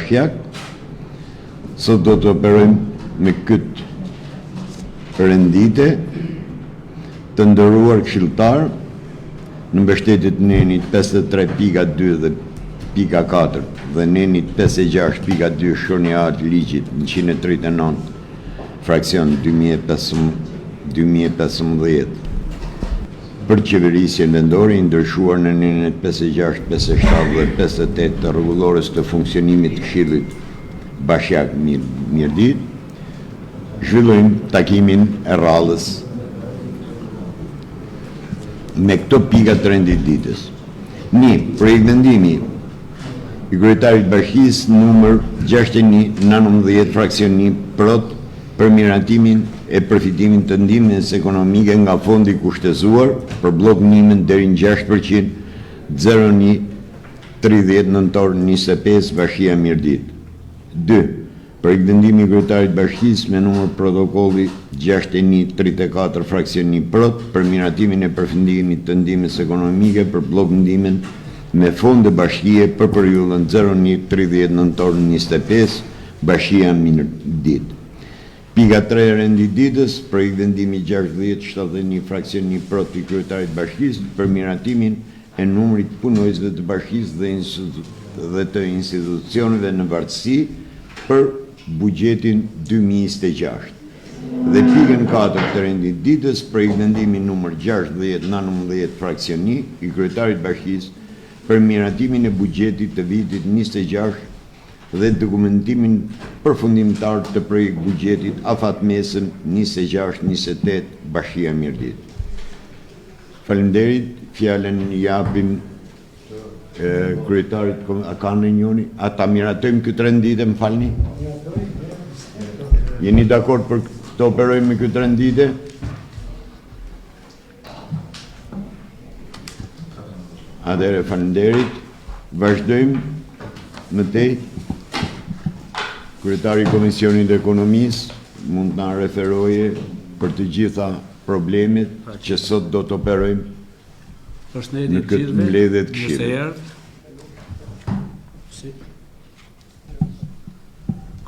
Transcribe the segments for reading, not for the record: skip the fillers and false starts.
bashkiak. Sot do të operojmë me këtë rendite të ndëruar këshilltar në mbështetjet Nenit 53.2 dhe .4 dhe Nenit 56.2 shkronjat ligjit 139 fraksion 2015 për qeverisjen vendore i ndryshuar në Nenet 56, 57 dhe 58 të rregullores të funksionimit të Këshillit Bashkiak Mirdit, zhvillojmë takimin e radhës me këto pikat të rendit ditës. 1. Projekt vendimi i kryetarit bashkisë numër 61/19 fraksion 1 prot për miratimin e përfitimin të ndihmës ekonomike nga fondi kushtezuar për blok ndihmën deri në 6% 01/30 nëntor 25 Bashkia Mirdit. 2. Projekt vendimi i kryetarit bashkisë me numër protokolli 61/34 fraksion 1 prot për miratimin e përfundimit të ndihmës ekonomike për blok ndihmën me fonde bashkie për periudhën 01/30 nëntor 25 Bashkia Mirdit. Pika 3 e rendit ditës, projekt vendimi 60/71 fraksion 1 prot i kryetarit bashkisë për miratimin e numrit punojësve të bashkisë dhe të institucioneve në vartësi për buxhetin 2026. Dhe pikën 4 të rendit ditës, projekt vendimi numër 60/19 fraksion 1 i kryetarit bashkisë për miratimin e buxhetit të vitit 26 dhe dokumentimin përfundimtar të projekt buxhetit afatmesëm 26-28 Bashkia Mirdit. Faleminderit, fjalën japim kryetarit, a kanë në njoni? A ta miratojmë këtë rendite, më falni? Jeni dakord për të operojmë me këtë rendite? Atëherë, faleminderit, vazhdojmë më tej. Kryetari i Komisionit të Ekonomisë mund të na referoje për të gjitha problemet që sot do të operojmë në këtë mbledhje të Këshillit.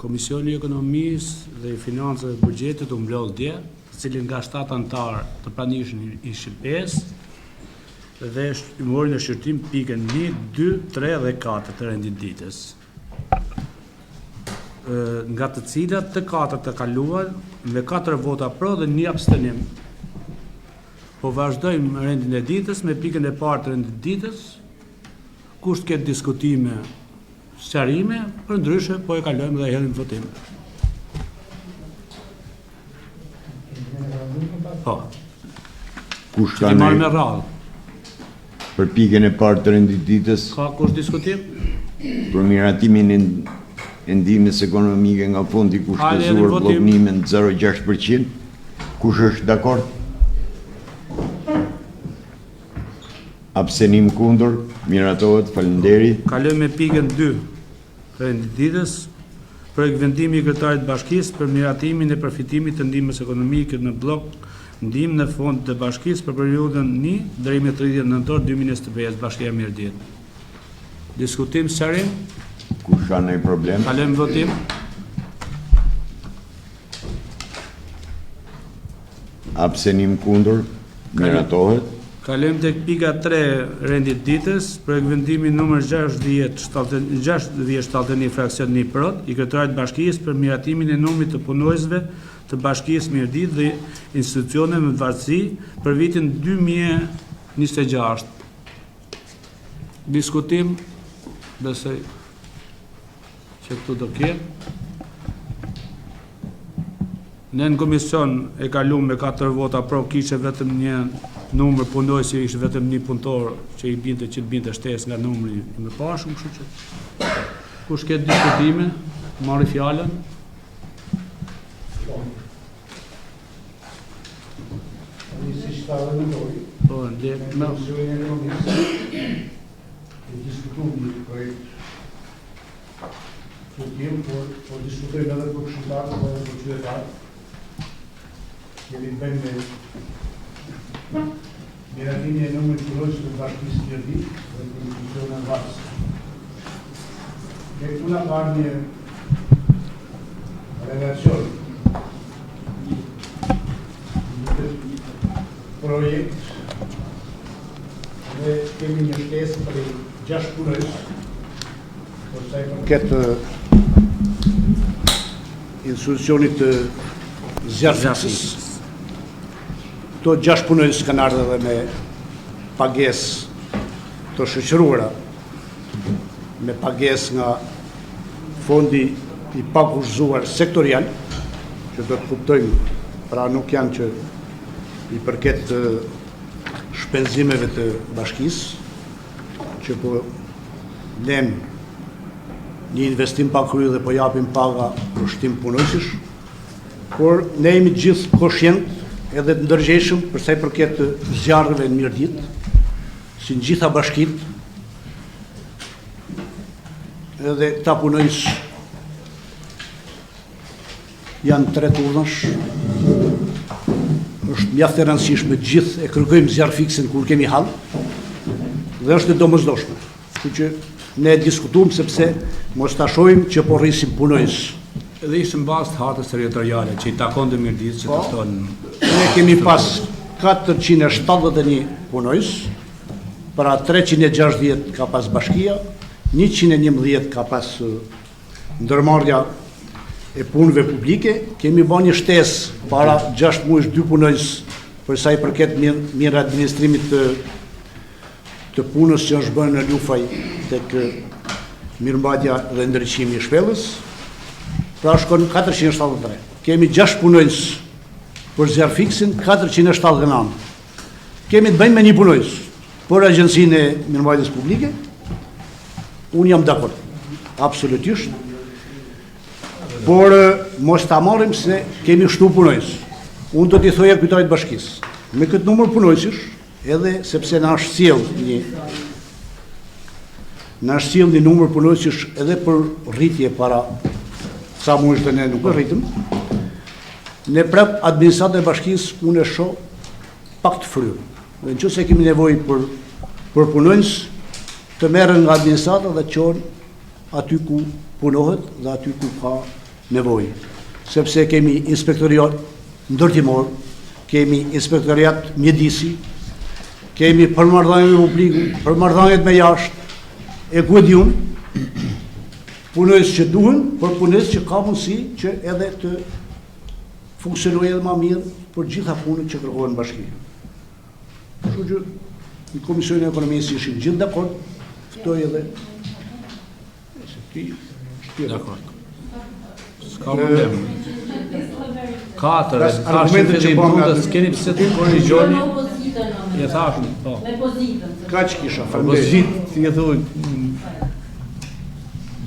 Komisioni i Ekonomisë dhe i Financave dhe Buxhetit u mblodh dje, cilin nga 7 anëtar të pranishëm i SHPE-s dhe mori në shqyrtim pikën 1, 2, 3 dhe 4 të rendit ditës, nga të cilat të 4 të kaluan me 4 vota pro dhe 1 abstenim. Po vazhdojmë rendin e ditës me pikën e parë të rendit ditës, kush të ketë diskutime, sqarime, për ndryshe po e kalojmë dhe e hedhim votim. Po. Kush ka marrë me radhë? Për pikën e parë të rendit ditës? Ka kush diskutim? Për miratimin e ndihmës ekonomike nga fondi kushtezuar blok ndihmën 0.6%, kush është dakord? Abstenim kundër, miratohet, faleminderit. Kalojmë me pikën 2 të rendit ditës, projekt vendimi i kryetarit bashkisë për miratimin e përfitimit të ndihmës ekonomike në blok ndihmë në fond të bashkisë për periudhën 1 deri me 30 nëntor 2025 Bashkia Mirdit. Diskutim sqarim? Kush ka ndonjë problem? Kalojmë votim. Abstenim kundër, miratohet. Kalojmë tek pika 3 rendit ditës, projekt vendimi numër 60/71 fraksion 1 prot i kryetarit bashkisë për miratimin e numrit të punojësve të Bashkisë Mirdit dhe institucione me vartësi për vitin 2026. Diskutim, besoj që këtu do ketë. Ne në komision e kalum me 4 vota pro, kishe vetëm një numër punojësi, ishte vetëm një punëtor që i binte që të binte shtesë nga numri i mëparshëm, kështu që kush ketë diskutime, marri fjalën. Po, le më diskutojmë në projekt. Po diskutojmë edhe për këshilltarët dhe për qytetarët. Kemi bëjmë me miratimi e numrit punojësve të Bashkisë Mirdit dhe për institucionet vartëse. dhe këtu na ka një relacion, një projekt, dhe kemi një shtesë për 6 punës, për sa i përket institucionit të zjarrfiksis. Këto 6 punës kanë ardhur edhe me pagesë të shoqëruara, me pagesë nga fondi i pakushtuar sektorial, që do të kuptojmë, pra nuk janë që i përket shpenzimeve të bashkisë, që po lëmë një investim pa kryer dhe po japim paga për shtim punojësish, por ne jemi gjithë koshient edhe të ndërgjegjshëm për sa i përket zjarreve në Mirdit, si në gjitha bashkitë, edhe këta punojës janë 3 turnash, është mjaft e rëndësishme, gjithë e kërkojmë zjarrfiksin kur kemi hall, dhe është e domosdoshme. Kështu që ne diskutuam sepse mos ta shohim që po rrisim punojës. Edhe ishte mbas të hartës territoriale që i takon të Mirdit që të shton. Ne kemi pas 471 punojës, pra 360 ka pas bashkia, 111 ka pas ndërmarrja e punëve publike. Kemi bërë një shtesë para 6 muajsh 2 punojës për sa i përket mirë administrimit të punës që është bërë në Lufaj tek mirëmbajtja dhe ndriçimi i shpellës. Pra shkon 473. Kemi 6 punojës për zjarrfiksin, 479. Kemi të bëjmë me 1 punojës për agjencinë e mirëmbajtjes publike. Unë jam dakord, absolutisht, por mos ta marrim se kemi shtu punojës. Unë do t'i thoja kryetarit bashkisë, me këtë numër punojësish, edhe sepse na është sjell një numër punojësish edhe për rritje para sa muajsh të ne nuk e rritëm, ne prap administratën e bashkisë unë e shoh pak të fryrë. Dhe nëse kemi nevojë për punojës, të merren nga administrata dhe qohen aty ku punohet dhe aty ku ka nevojë. Sepse kemi inspektoriat ndërtimor, kemi inspektoriat mjedisi, kemi përmarrëdhënie me publikun, përmarrëdhëniet me jashtë, e ku e diun, punojës që duhen, por punojës që ka mundësi që edhe të funksionojë edhe më mirë për gjitha punët që kërkohen në bashki. Kështu që në Komisionin e Ekonomisë ishim gjithë dakord, ftoj edhe dakord. S'ka problem. 4 argumentet që bëmë nga keni pse të korrigjoni. Ja thashun, po. Me pozitën. Kaq kisha, Pozit, si e thuaj,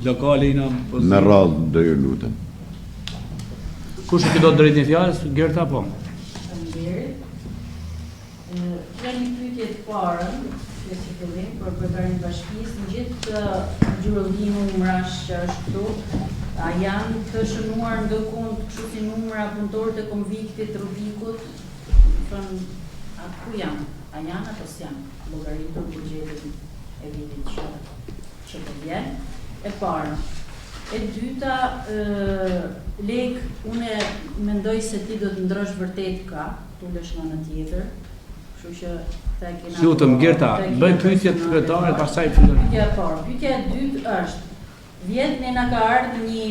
lokali na Me radhë do ju lutem. Kush e do drejtin e fjalës? Gerta po. Faleminderit. Kam një pyetje të parën, që si fillim për kryetarin e bashkisë, në gjithë gjyrollimin numrash që është këtu, a janë të shënuar ndërkohë kështu si numra punëtorë të konviktit Rubikut? A ku janë? A janë apo s'janë? Llogaritur buxhetin e vitit që po vjen. E para. E dyta, lek, unë mendoj se ti do të ndrosh vërtet ka, tulesh nga në tjetër, kështu që ta kena... Si utëm, Gerta, bëj pyetjet kryetarit, pastaj fillon. Pyetja e parë. Pyetja e dytë është, vjet ne na ka ardhur një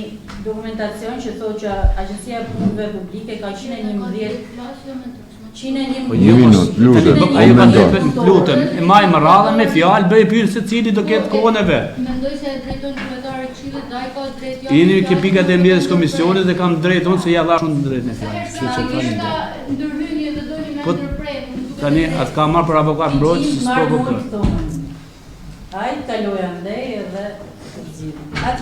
dokumentacion që thotë që Agjencia e Punëve Publike ka 111 Një minutë, lutem, e majmë radhën me fjalë, bëj pyetje se cili do ketë kohën e vet. Mendoj se drejton kryetari i Këshillit, ai ka drejt. Jeni ke pikat e mbledhjes komisionit dhe kam drejt unë se ja dhash unë drejtën e fjalës. Kështu që tani. Ndërhyrje dhe doli me Po ndërprerje. tani atë ka marr për avokat mbrojtës, s'po po. Ai kaloi andej edhe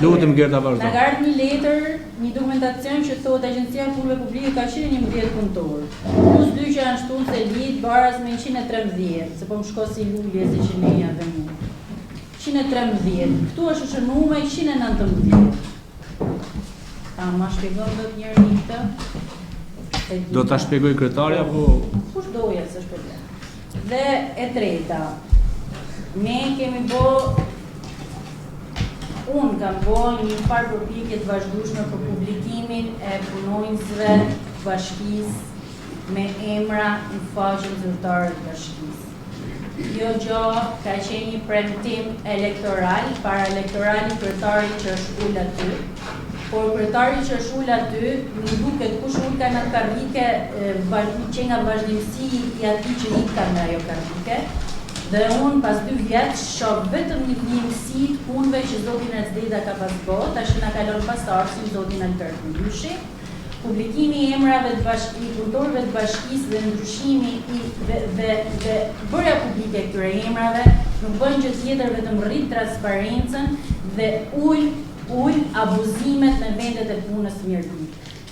Lutem Gerta vazhdo. Na ka ardhur një letër, një dokumentacion që thotë Agjencia e Punëve Publike ka 111 punëtorë. Plus 2 që janë shtunë se lidh baraz me 113, se po më shko si lulje se që ne janë dhe mu. 113, këtu është shënuar 119. Ma shpjegon do të njëri këtë? Do ta shpjegoj kryetari apo kush doja se shpjegon. Dhe e treta, ne kemi bë unë kam bërë një farë përpjekje të vazhdueshme për publikimin e punonjësve të bashkisë me emra në faqen zyrtare të bashkisë. Kjo gjë ka qenë një premtim elektoral, para elektorali kryetari që është ullë aty, por kryetari që është ullë aty, më duket kush ullë ka në karrike që nga vazhdimësi i atij që i ka nga ajo karrike, dhe unë pas 2 vjetë shoh vetëm një vlimësi të punëve që zotin Ezdeda ka pas bërë, tash na kalon pasardhësi zotin Albert Mbyshi. Publikimi i emrave të punëtorëve të bashkisë dhe ndryshimi dhe bërja publike e këtyre emrave nuk bën gjë tjetër vetëm rrit transparencën dhe ul abuzimet në vendet e punës mirëdi.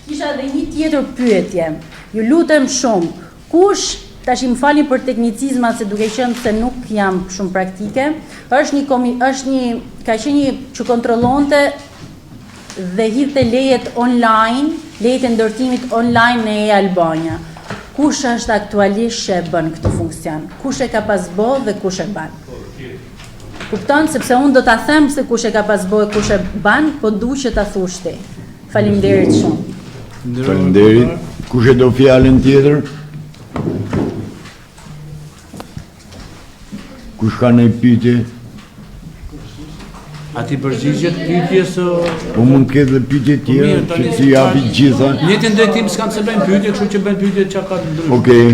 Kisha edhe një tjetër pyetje. Ju lutem shumë, kush tash më falni për teknicizma se duke qenë se nuk jam shumë praktike, ka qenë një që kontrollonte dhe hidhte lejet online, lejet e ndërtimit online në e-Albania. Kush është aktualisht që e bën këtë funksion? Kush e ka pas bë dhe kush e ban? Kupton, sepse unë do ta them se kush e ka pas bë e kush e ban, po duhet që ta thush ti. Faleminderit shumë. Faleminderit. Kush e do fjalën tjetër? Kush ka një pyetje? A ti përgjigjet pyetjes Po mund ketë dhe pyetje tjera që ti japi gjitha. Njëtin drejtim s'kam se bëjmë pyetje, kështu që bëjmë pyetje çka ka ndryshim. Okej.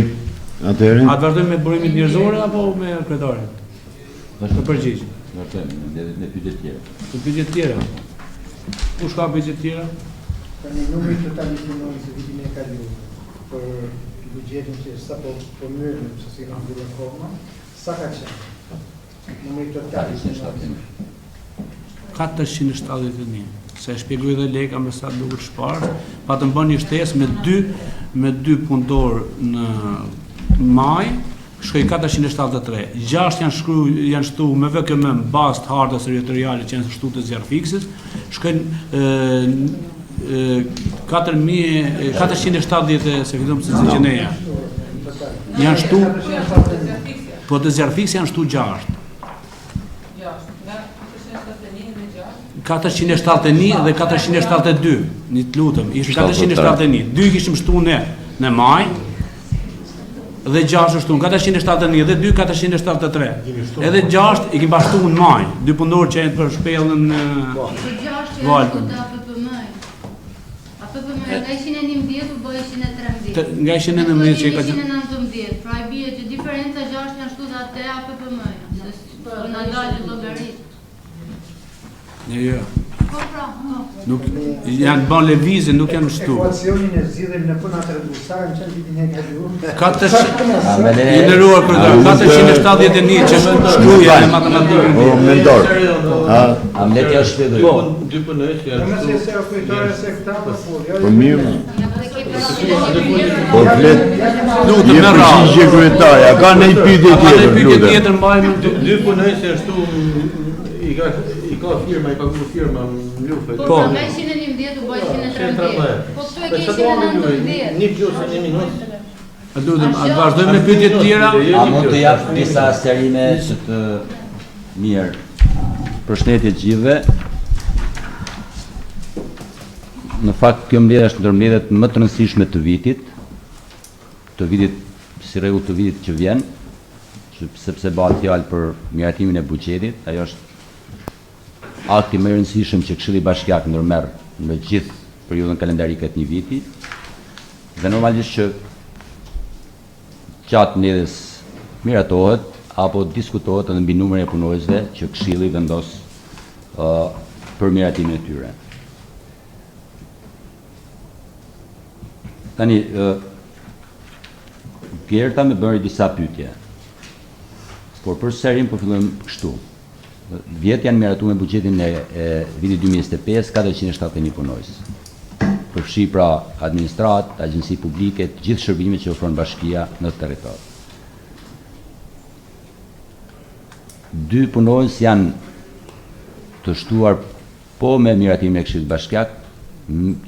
Atëherë. A të vazhdojmë me burimin njerëzor apo me kryetarin? Të përgjigj. Vazhdojmë me pyetje tjera. Të pyetje tjera. Kush ka pyetje tjera? Tani numri total i punonjësve vitin e kaluar për buxhetin që sapo po merrem se si kanë bërë akoma, sa ka qenë? Numri total i punonjësve 471. Se shpjegoj dhe leka me sa duhet shparë, pa të bën një shtesë me dy punëtor në maj, shkoj 473. 6 janë shtu me VKM bazë të hartës territoriale që janë shtu të zjarfiksis, shkojnë 470 se fillon se gjeneja. Janë shtu, po të zjarfiksis janë shtu 6. 471 dhe 472, një të lutëm, ishë 471, 2 kishim shtu në maj, dhe 6 shtu në 471 dhe 2 473, edhe 6 i kim bashtu në maj, 2 punëtorë që e në për shpellën në Valpën. Nga 111 u bëj 113. Nga 111 që i ka 119, pra i bie që diferenca 6 janë shtu dhe atë APPM-ja, se në dalë llogarit. Jo. Nuk janë bën lëvizje, nuk janë shtu. Ekuacionin e zgjidhim në punë atë rregullisare në çfarë vitin e kaluar. 471 që shkruaja në matematikën. O mentor. Amleti është shpjeguar. Po, 2 punonjës janë Nëse këtu. se kujtore se këta po fol. Po mirë. Po flet. Lutem Je me radhë. përgjigje kryetaria, ka një pyetje Ka tjetër, pyetje lutem. tjetër mbajmë. 2 punonjës janë këtu. I ka firma, i ka ku firma në Lufë. Po, nga 111 u bëj 113. Po këtu e ke 119. Një pjusë, një minutë. Lutem, a vazhdojmë me pyetje tjera? A mund të jap disa serime që të mirë. Përshëndetje të gjithëve. Në fakt kjo mbledhje është ndër mbledhjet më të rëndësishme të vitit, si rregull të vitit që vjen, sepse bëhet fjalë për miratimin e buxhetit. Ajo është akti më i rëndësishëm që Këshilli Bashkiak ndërmerr në gjithë periudhën kalendarike të një viti, dhe normalisht që gjatë mbledhjes miratohet apo diskutohet edhe mbi numrin e punonjësve që Këshilli vendos për miratimin e tyre. Tani, Gerta me bëri disa pyetje, por për serim po fillojmë kështu. Vjetë janë miratuar me buxhetin e vitit 2025, 471 punonjës. Përfshi pra administrat, agjenci publike, të gjithë shërbimet që ofron bashkia në territor. 2 punonjës janë të shtuar po me miratimin e Këshillit Bashkiak,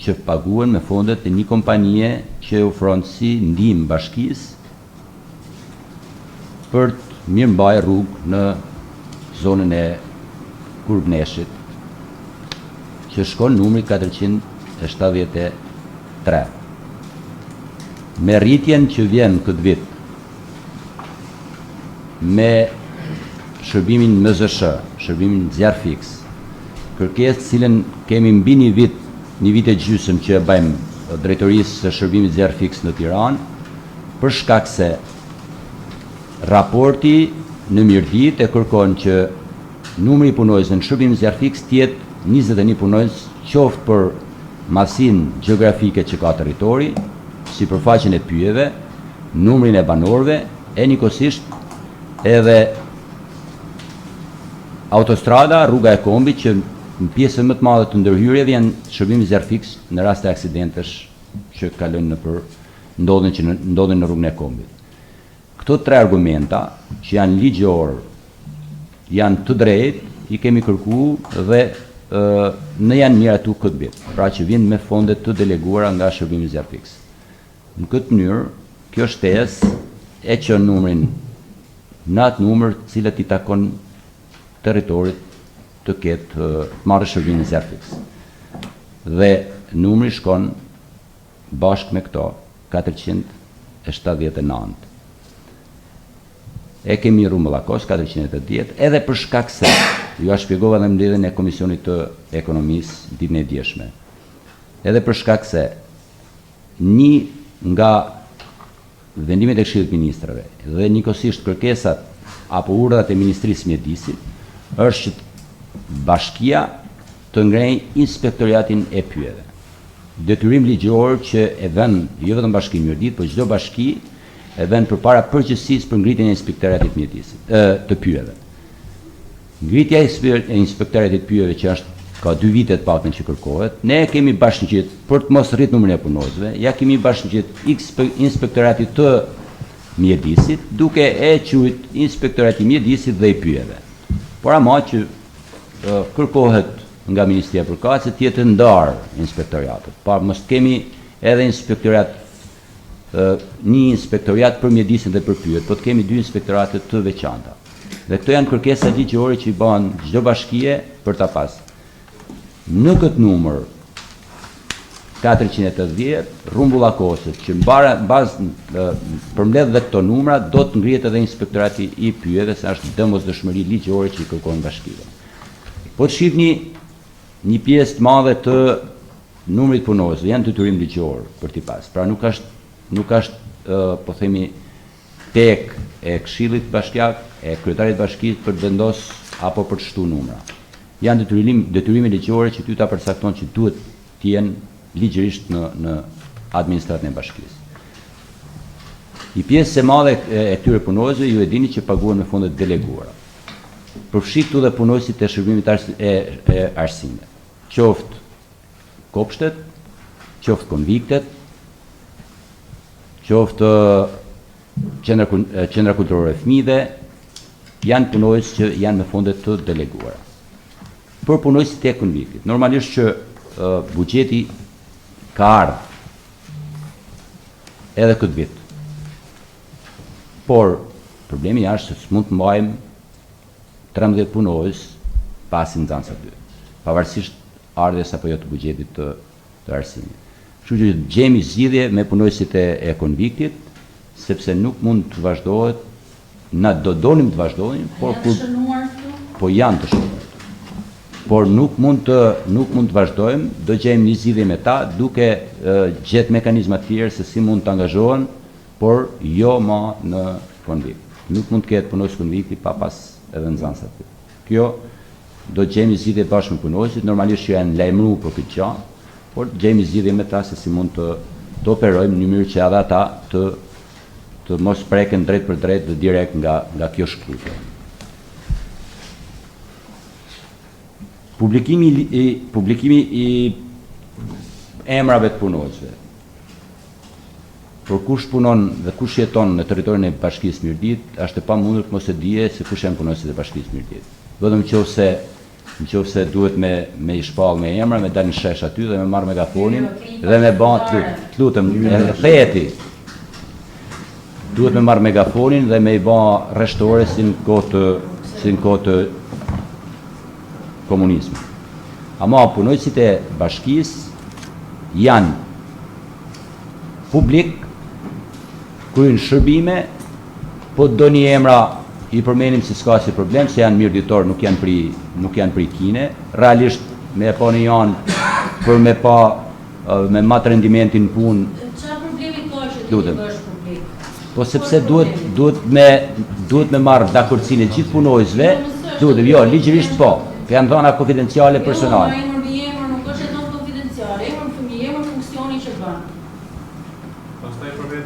që paguhen me fondet e një kompanie që ofron si ndihmë bashkisë për të mirëmbajtur rrugë në zonën e Kurbneshit që shkon numri 473. Me rritjen që vjen këtë vit, me shërbimin MZSH, shërbimin zjarr fiks, kërkesë cilën kemi mbi një vit e gjysmë që e bëjmë drejtorisë së shërbimit zjarr fiks në Tiranë, për shkak se raporti në mirëditë e kërkon që numri i punojësve në shërbimin zjarr fiks të jetë 21 punojës, qoftë për masinë gjeografike që ka territori, sipërfaqen e pyjeve, numrin e banorëve, e njëkohësisht edhe autostrada, rruga e kombit që në pjesën më të madhe të ndërhyrjeve janë shërbimi zjarr fiks në rast të aksidentesh që kalojnë ndodhin në rrugën e kombit. Këto tre argumenta që janë ligjor, janë të drejtë, i kemi kërku dhe në janë miratu këtë vit, pra që vinë me fondet të deleguara nga shërbimi zjarr fiks. Në këtë mënyrë, kjo shtesë e çon numrin në atë numër cilët i takon territorit të ketë marrë shërbimin zjarr fiks. Dhe numri shkon bashkë me këto 479. E kemi rrumbullakos 480, edhe për shkak se ju a shpjegova dhe mbledhjen e Komisionit të Ekonomisë ditën e djeshme. Edhe për shkak se një nga vendimet e Këshillit të Ministrave dhe njëkohësisht kërkesat apo urdhrat e Ministrisë Mjedisit është që bashkia të ngrejë inspektoriatin e pyjeve. Detyrim ligjor që e vën jo vetëm Bashkia Mjedisit, por çdo bashki e vën përpara përgjegjësisë për ngritjen e inspektoriatit mjedisit të pyjeve. Ngritja e inspektoriatit të pyjeve që është ka 2 vite të paktën që kërkohet, ne kemi bashkëngjitur për të mos rrit numrin e punojësve, ja kemi bashkëngjitur inspektoratit të mjedisit, duke e quajtur inspektorati mjedisit dhe i pyjeve. Por ama që kërkohet nga Ministria e Përkatësit të jetë ndar inspektoriatet. Pa mos kemi edhe inspektorat një inspektoriat për mjedisin dhe për pyjet, po të kemi 2 inspektorate të veçanta. Dhe këto janë kërkesa ligjore që i bën çdo bashkie për ta pas. Në këtë numër 480, rrumbullakoset që bazë përmbledh dhe këto numra, do të ngrihet edhe inspektorati i pyjeve, se është domosdoshmëri ligjore që i kërkon bashkive. Po të shihni një pjesë të madhe të numrit punojësve janë detyrim ligjor për t'i pas. Pra nuk është po themi tek e Këshillit Bashkiak, e kryetarit bashkisë për të vendos apo për të shtu numra. Janë detyrime ligjore që ty ta përcakton që duhet të jenë ligjërisht në administratën e bashkisë. I pjesë e madhe e këtyre punojësve ju e dini që paguhen me fondet deleguara. Përfshi këtu dhe punojësit e shërbimit e arsimit. Qoftë kopshtet, qoftë konviktet, qoftë qendra kulturore e fëmijëve, janë punojës që janë me fondet të deleguara. Për punojësit e konviktit, normalisht që buxheti ka ardhur edhe këtë vit. Por problemi është se s'mund të mbajmë 13 punojës pasi nxënësa 2, pavarësisht ardhes apo jo të buxhetit të arsimit. Kështu që gjejmë zgjidhje me punojësit e konviktit, sepse nuk mund të vazhdohet, na do donim të vazhdojmë, por kur po janë të shënuar. Por nuk mund të vazhdojmë, do gjejmë një zgjidhje me ta, duke gjetë mekanizma të tjerë se si mund të angazhohen, por jo më në konvikt. Nuk mund të ketë punojës konvikti pa pas edhe nxënësa të. Kjo do gjejmë një zgjidhje bashkë me punojësit, normalisht që janë lajmëruar për këtë gjë, por gjejmë zgjidhje me ta se si mund të operojmë në mënyrë që edhe ata të mos preken drejt për drejt dhe direkt nga kjo shkputje. Publikimi i emrave të punojësve. Për kush punon dhe kush jeton në territorin e Bashkisë Mirdit, është e pamundur të mos e dije se kush janë punojësit e Bashkisë Mirdit. Vetëm nëse duhet me i shpall me emra, me dalë në shesh aty dhe me marrë megafonin dhe me bën të lutem theti. Duhet me marrë megafonin dhe me i bën rreshtore si në kohë të komunizmit. Ama punojësit e bashkisë janë publik, kryejnë shërbime, po do një emra i përmenim se s'ka si problem, se janë mirë ditor, nuk janë pri kine, realisht me e pa një janë për me pa me matë rendimentin punë. Qa problemi ka që ti bësh publik? Po sepse duhet me marrë dakordsinë e gjithë punojësve, jo, ligjërisht po, për janë dhëna konfidenciale personale. Jo, emër mbi emër nuk është e tonë konfidenciale, emër fëmijë, emër funksioni që bën.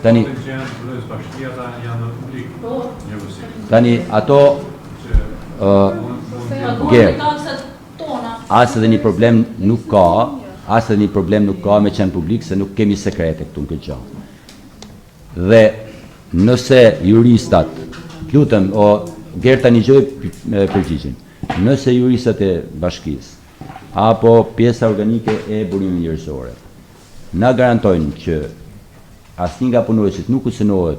Tani, tani ato asë edhe një problem nuk ka me qenë publik, se nuk kemi sekrete këtu në këtë gjë. Dhe nëse juristat, lutem, Gerta një gjoj përgjigjen, nëse juristat e bashkisë apo pjesa organike e burimit njerëzore na garantojnë që asnjë nga punojësit nuk usënohet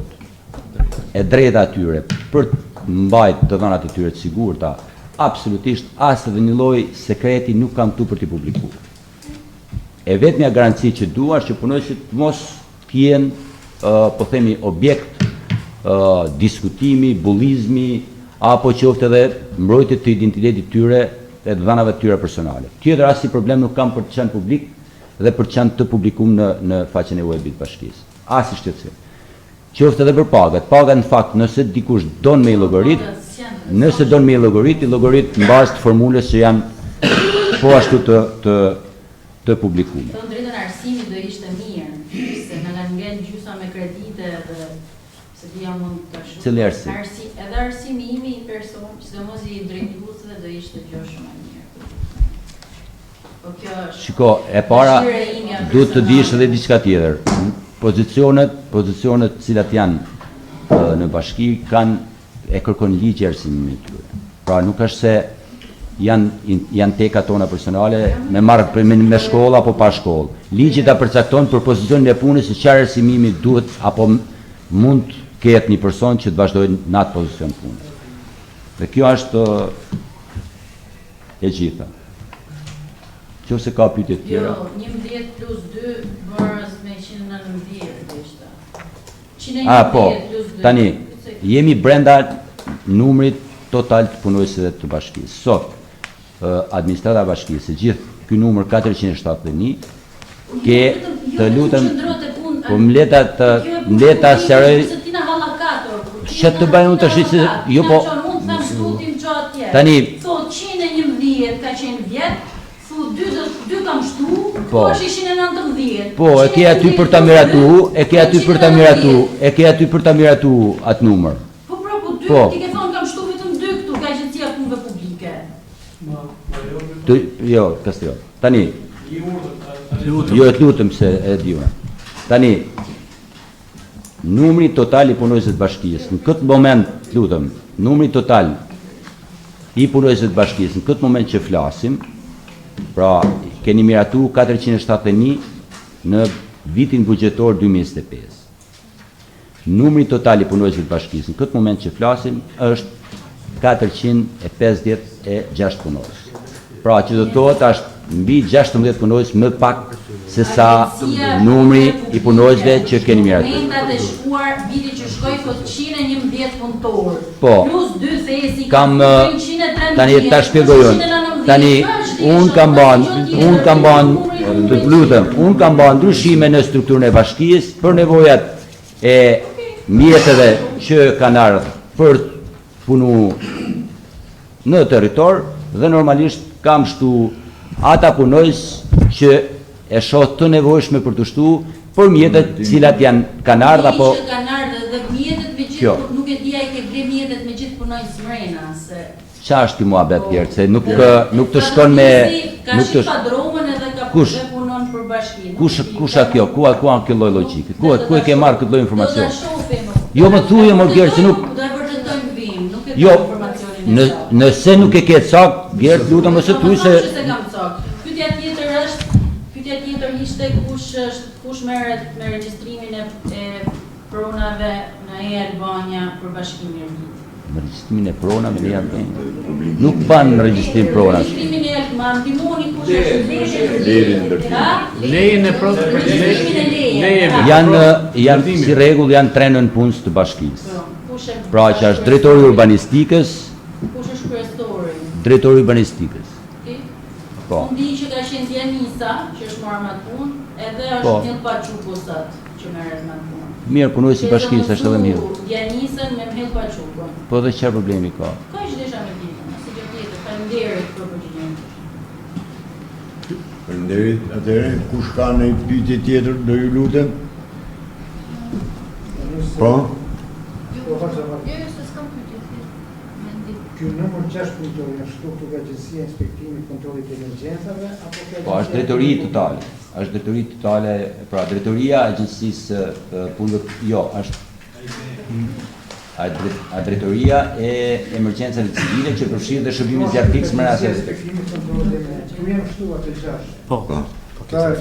e drejta atyre për të mbajtur të dhënat e tyre të sigurta, absolutisht as edhe një lloj sekreti nuk kam këtu për t'i publikuar. E vetmja garanci që dua është që punojësit mos të jenë, po themi, objekt diskutimi, bullizmi, apo qoftë edhe mbrojtje të identitetit tyre e të dhënave të tyre personale. Tjetër asnjë problem nuk kam për të qenë publik dhe për të qenë të publikum në faqen e webit bashkisë. Asnjë shqetësim. Qoftë edhe për pagat. Pagat në fakt, nëse dikush don me i llogarit, i llogarit mbas të formulës që janë po ashtu të publikuara. Të drejtën arsimi do ishte mirë, se na kanë ngel gjysa me kredite dhe se dhja mund të shumë. Cili arsim? Edhe arsimi imi i person, sidomos i drejtuesve do ishte gjë shumë e mirë. Po kjo është. Shiko, e para duhet të dish edhe diçka tjetër. Pozicionet cilat janë në bashki e kërkon ligji arsimin e tyre. Pra nuk është se janë teka tona personale me shkollë apo pa shkollë. Ligji ta përcakton për pozicionin e punës se çfarë arsimimi duhet apo mund ketë një person që të vazhdojnë në atë pozicion punë. Dhe kjo është e gjitha. Qofse ka pyetje të tjera. Jo, 11 plus 2 bërës me 119 ishte. 111 Po, plus 2. tani, jemi brenda numrit total të punojësve të bashkisë. Sot, administrata e bashkisë, gjithë ky numër 471, ke të lutem, po mleta sëroj, që të bëjnë unë të shqisë, jo po, tani, thot 111 ka qenë vjetë, thot 2 kam shtu, po është 119. Po, e ke aty për ta miratu, atë numër. Po, ti ke thonë kam shtu vetëm 2 këtu, ka Agjencia e Punëve Publike. Jo, Kastjo. Tani, jo e të lutëm se e diuna. Tani, numri total i punojësve të bashkisë, në këtë moment, lutëm, numri total i punojësve të bashkisë, në këtë moment që flasim, pra, keni miratu 471 në vitin buxhetor 2025. Numri total i punojësve të bashkisë, në këtë moment që flasim, është 456 punojës. Pra, që do të thotë është mbi 16 punojës më pak se sa numri i punojësve që keni miratu. Mendat e shkuar, viti që shkoj, thot 111 punëtor. Po, plus 2 thesi, kam, tani ta shpjegojun, tani, unë kam ban ndryshime në strukturën e bashkisë për nevojat e mjetëve që kanë ardhur për punu në territor dhe normalisht kam shtu ata punojës që e shoh të nevojshme për të shtu për mjetët cilat kanë ardhur apo kanë ardhur dhe mjetët me gjithë, nuk e dia i ke ble mjetët me gjithë punojës mrena se qa është ti muhabet tjerë, se nuk të shkon me... Ka shi padromën edhe ka punon për bashkinë. Kusha kjo, ku anë kjo loj logikë? Ku e ke marrë këtë loj informacion? Jo më thuje më Gjerë, se nuk... Do e vërtetojmë vim, nuk e Jo, kam informacionin e saktë. nëse nuk e ke saktë, Gjerë, lutëm mëse thuj se... Nuk është se kam saktë. Pyetja tjetër ishte kush merret me regjistrimin e pronave në Albania për bashkimin e Erbitit. Në regjistrimin e pronave ne jam nuk ban regjistrim prona. Regjistrimin e ma ndihmoni kush është Lejen e Janë si rregull janë 3 nënpunës të bashkisë. Pra që është drejtori urbanistikës, Kush është kryesori? drejtori urbanistikës. Po. Unë di që ka qenë Dianisa, që është marrë me atë punë, edhe është Mjell Paçuku sot që merret me atë punë. Mirë, punojës i bashkisë është edhe mirë. Dianisën me Mjell Paçukun. Po dhe çfarë problemi ka? Ka që desha me ditë, nëse gjë tjetër, faleminderit për përgjigjen. Faleminderit. Atëherë, kush ka në pyetje tjetër, do ju lutem? Po? Se s'kam pyetje. Ky numër 6.0 është shtuar nga Agjencia e Inspektimit Kontrollit të Emergjencave apo kjo? Po, është drejtori totale. Është drejtori totale, pra drejtoria e agjencisë punëve, jo, është drejtoria e emergjencave civile që përfshirë dhe shërbimin zjarrtik më rasti. Inspektimit Kontrollit të Emergjencave. Ku janë shtuar të 6? Po.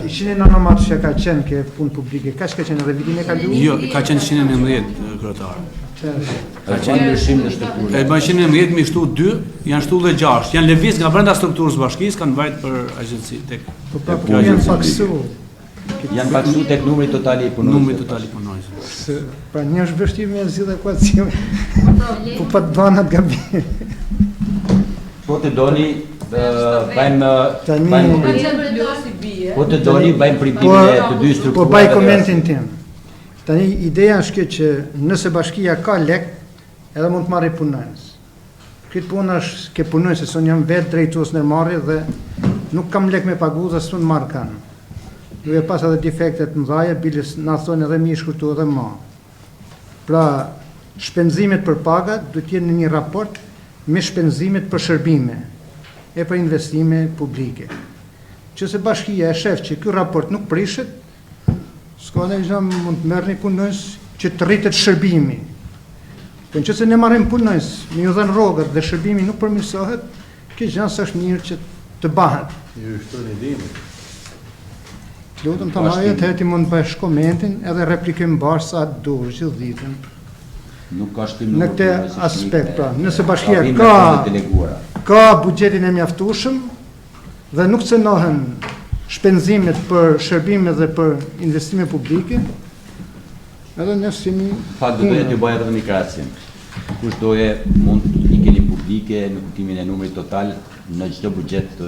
Ishin e nënomat që ka qenë ke punë publike, ka që ka qenë edhe vitin e kaluar? Jo, ka qenë 119 kryetar. Ka qenë ndryshim në strukturë. E bën 119 mi shtu 2, janë shtu dhe 6. Janë lëviz nga brenda strukturës bashkisë, kanë vajt për agjenci tek. Po pra, ku janë paksu? Janë paksu tek numri total i punonjësve. Numri total i punonjësve. Pra një është vështirë me zgjidhje ekuacione. Po pa të banat gabim. Po të doni bëjmë po të doni bëjmë pripimin e të dy strukturave. Po baj komentin tim. Tani ideja është kjo që nëse bashkia ka lek, edhe mund të marrë punonjës. Këtë punë është ke punonjës, se unë jam vetë drejtues ndërmarrje dhe nuk kam lek me pagu dhe s'unë marrë kanë. Duke pas edhe defektet mëdhaja, bilis na thonë edhe mi shkurtu edhe ma. Pra, shpenzimet për paga duhet jenë në një raport me shpenzimet për shërbime e për investime publike. Që se bashkia e shef që ky raport nuk prishet, s'ka dhe mund të merë një punojës që të rritet shërbimi. Për në që se ne marrim punojës, me ju dhenë rogët dhe shërbimi nuk përmirësohet, kjo gjënë së është mirë që të bahet. Ju shtu një dimi. Lutëm të majo të heti mund të bëjsh komentin edhe replikim bashkë sa të durë që dhitën. Nuk ka shtim në këte aspekt, pra, nëse bashkia ka buxhetin e mjaftueshëm dhe nuk cënohen shpenzimet për shërbime dhe për investime publike, edhe nësë jemi... Fakt doje t'ju bëja edhe një krahasim. Kush doje mund i keni publike në kuptimin e numrit total në çdo buxhet të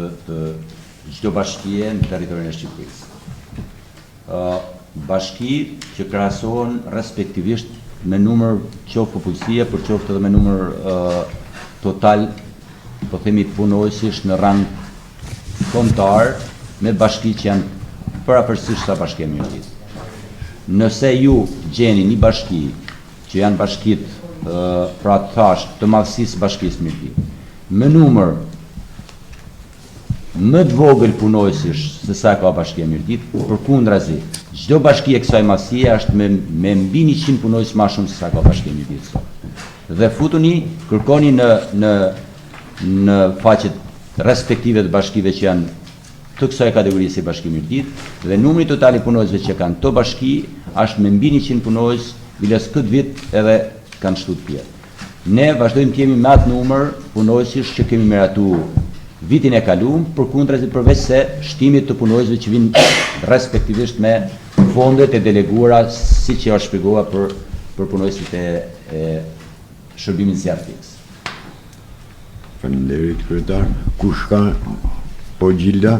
çdo bashkie në territorin e Shqipërisë. Bashki që krahasohen respektivisht me numër qoftë popullsie, për qoftë edhe me numër total, po themi punojësish në rang kombëtar me bashki që janë parapersisht sa bashkia Mjërdit. Nëse ju gjeni një bashki që janë bashkit, pra të thash, të madhësisë bashkisë Mjërdit, me numër më të vogël punojësish se sa ka bashkia Mjërdit, përkundrazi, çdo bashki e kësaj madhësie është me mbi 100 punojës më shumë se sa ka bashkia Mjërdit sot. Dhe futuni, kërkoni në faqet respektive të bashkive që janë të kësaj kategorie si bashki Mjërdit, dhe numri total i punojësve që kanë këto bashki është me mbi 100 punojës, biles këtë vit edhe kanë shtu të tjerë. Ne vazhdojmë të jemi me atë numër punojësish që kemi miratu vitin e kaluar, përkundrazi përveç se shtimit të punojësve që vinë respektivisht me fondet e deleguara siç ja shpjegova për punojësit e shërbimit zjarrtik. Faleminderit kryetar. Kush ka? Po Gjilda?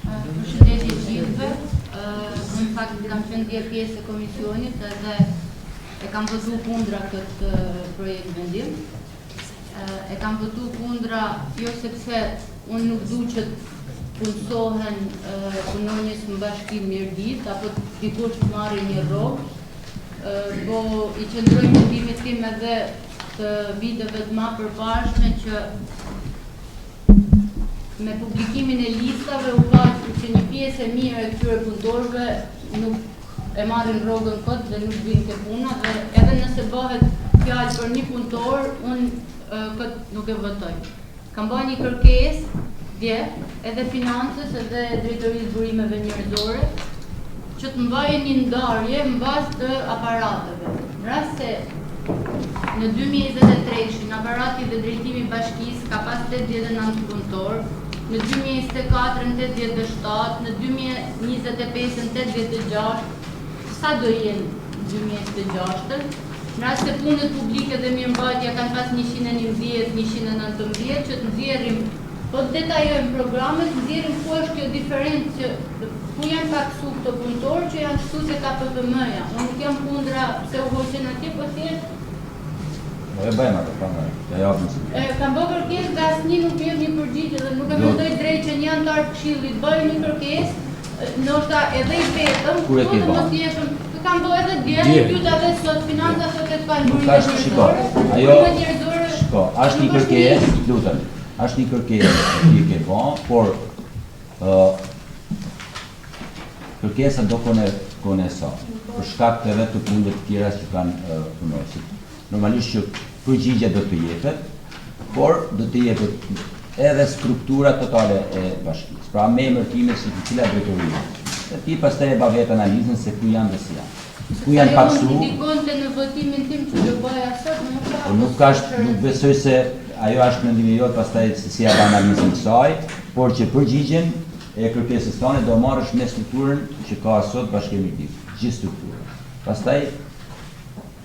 Përshëndetje gjithëve. Në fakt kam qenë dje pjesë e komisionit edhe e kam votuar kundra këtë projekt vendim. E kam votuar kundra jo sepse unë nuk du që punësohen punonjës në bashki Mjërdit apo dikush të marrë një rrogë, po i qëndroj motivit tim edhe të viteve të ma përpashme që me publikimin e listave u ka që një pjesë e mirë e këtyre punëtorëve nuk e marrin rrogën këtë dhe nuk vinë ke puna, dhe edhe nëse bëhet fjalë për një punëtor, unë këtë nuk e votoj. Kam bërë një kërkesë dje edhe financës edhe drejtorisë burimeve njerëzore që të mbajnë një ndarje në bazë të aparateve. Në rast se Në 2023 në aparati dhe drejtimi i bashkisë ka pas 89 punëtor, në 2024 në 87, në 2025 në 86, sa do jenë 2026? Në rast se punët publike dhe mirëmbajtja kanë pas 111, 119 që të nxjerrim, po të detajojmë programet, nxjerrim ku është kjo diferencë, ku janë paksu këto punëtorë që janë shtu se KPVM-ja. Unë nuk jam kundra se u hoqen atje, po thjesht e bëjmë ato, të japim si. kam bërë kërkesë nga asnjë nuk jep një përgjigje dhe nuk e mendoj drejt që një antar këshillit bëjë një kërkesë, ndoshta edhe i vetëm, Kur e ke po bërë? mos jepëm. Kam bërë edhe dje, pyeta edhe sot financa sot e kanë Nuk bërë është, shiko, ajo, shiko, është një kërkesë, lutem, është një kërkesë që ti ke bën, por kërkesa do kone sa, për shkak të edhe të punëve të tjera që kanë punësit. Normalisht që përgjigja do të jepet, por do të jepet edhe struktura totale e bashkisë. Pra me emërtime si të cila drejtoria. Dhe ti pastaj e ba vetë analizën se ku janë dhe si janë. Ku janë paksu. Unë ndikonte në votimin tim që do bëja sot, nuk besoj se ajo është mendimi jot pastaj se si ja ba analizën kësaj, por që përgjigjen e kërkesës tonë do marrësh me strukturën që ka sot Bashkimi i Mirëtit, gjithë strukturën. Pastaj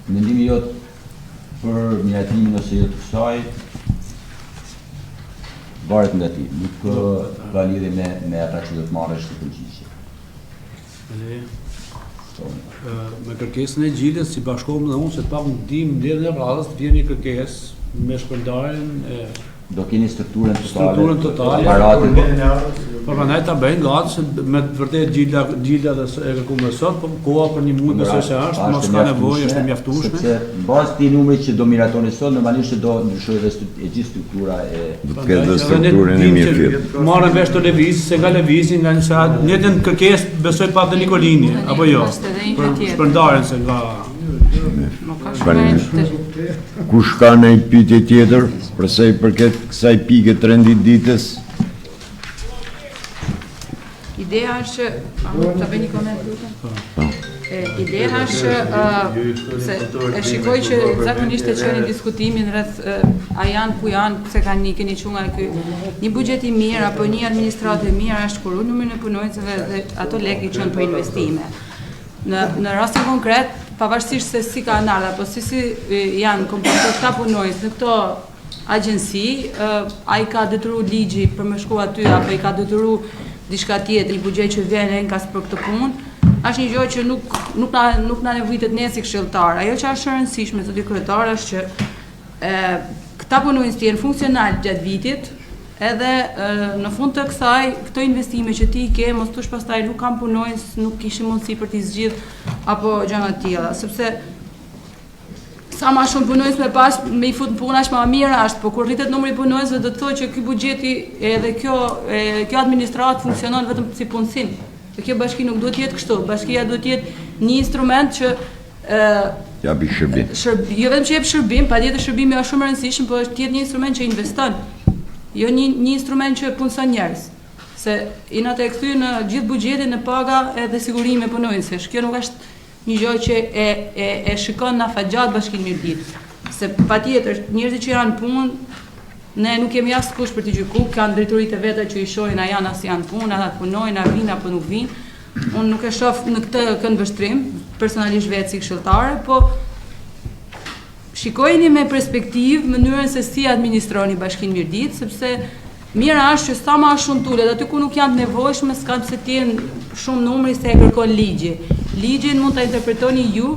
mendimi jot për miratimin ose jo të kësaj varet nga ti, nuk ka lidhje me ata që do të marrësh të përgjigje. Me kërkesën e gjilës, si bashkohëm dhe unë, se të pak në dim në dherën e radhës, të vjen një kërkesë me shpërndarjen e do keni strukturën totale, aparatin. Por prandaj ta bëjnë gati se me vërtet gjilda dhe e kërkuar sot, po koha për një muaj besoj se është, mos ka nevojë, është e mjaftueshme. Sepse në bazë të numrit që do miratoni sot, normalisht do ndryshojë edhe e gjithë struktura e do të ketë strukturën e mirëfillt. Marrën vesh të lëvizjes, se nga lëvizjen nga një sahat, njëtën kërkesë besoj pa të Nikolini, apo jo? Për shpërndarjen se nga Kush ka në pyetje tjetër përsa i përket kësaj pike të rendit ditës? Ideja është të bëj një koment lutem. Ideja është se e shikoj që zakonisht e qenë diskutimin rreth a janë ku janë, pse kanë një keni çunga ky një buxhet i mirë apo një administratë e mirë është kur numrin e punonjësve dhe ato lekë i çon për investime. Në rastin konkret, pavarësisht se si ka ardhur apo si janë kompozuar këta punonjës në këto agjenci, ai ka detyruar ligji për më shku aty apo i ka detyruar diçka tjetër, i buxhet që vjen enkas për këtë punë, është një gjë që nuk na nevojitet ne si këshilltar. Ajo që është e rëndësishme zoti kryetar është që këta punonjës të jenë funksional gjatë vitit, edhe në fund të kësaj, këto investime që ti ke, mos tush pastaj nuk kam punonjës, nuk kishim mundësi për t'i zgjidh apo gjëra të tjera, sepse sa ma shumë punonjës me pas, me i fut në puna është ma mira është, po kur rritet numri punonjësve do të thotë që ky buxheti edhe kjo administratë funksionon vetëm si punësim. Dhe kjo bashki nuk duhet jetë kështu, bashkia duhet jetë një instrument që japi shërbim. Jo vetëm që jep shërbim, patjetër shërbimi është shumë i rëndësishëm, por është jetë një instrument që investon. Jo një instrument që punëson njerëz. Se i na të kthy në gjithë buxhetin në paga edhe sigurime punonjësve. Kjo nuk është një gjë që e shikon në afatgjat Bashkinë Mirëtit. Se patjetër njerëzit që janë punë, ne nuk kemi as kush për t'i gjykuar, kanë drejtoritë e veta që i shohin a janë as janë punë, ata punojnë, a vinë apo nuk vinë. Unë nuk e shoh në këtë këndvështrim, personalisht vetë si këshilltare, po shikojeni me perspektivë mënyrën se si administroni Bashkinë Mirëtit, sepse mira është që sa ma shumë tulet, aty ku nuk janë të nevojshme, s'kan pse t'jenë shumë numri se e kërkon ligji. Ligjin mund të interpretoni ju,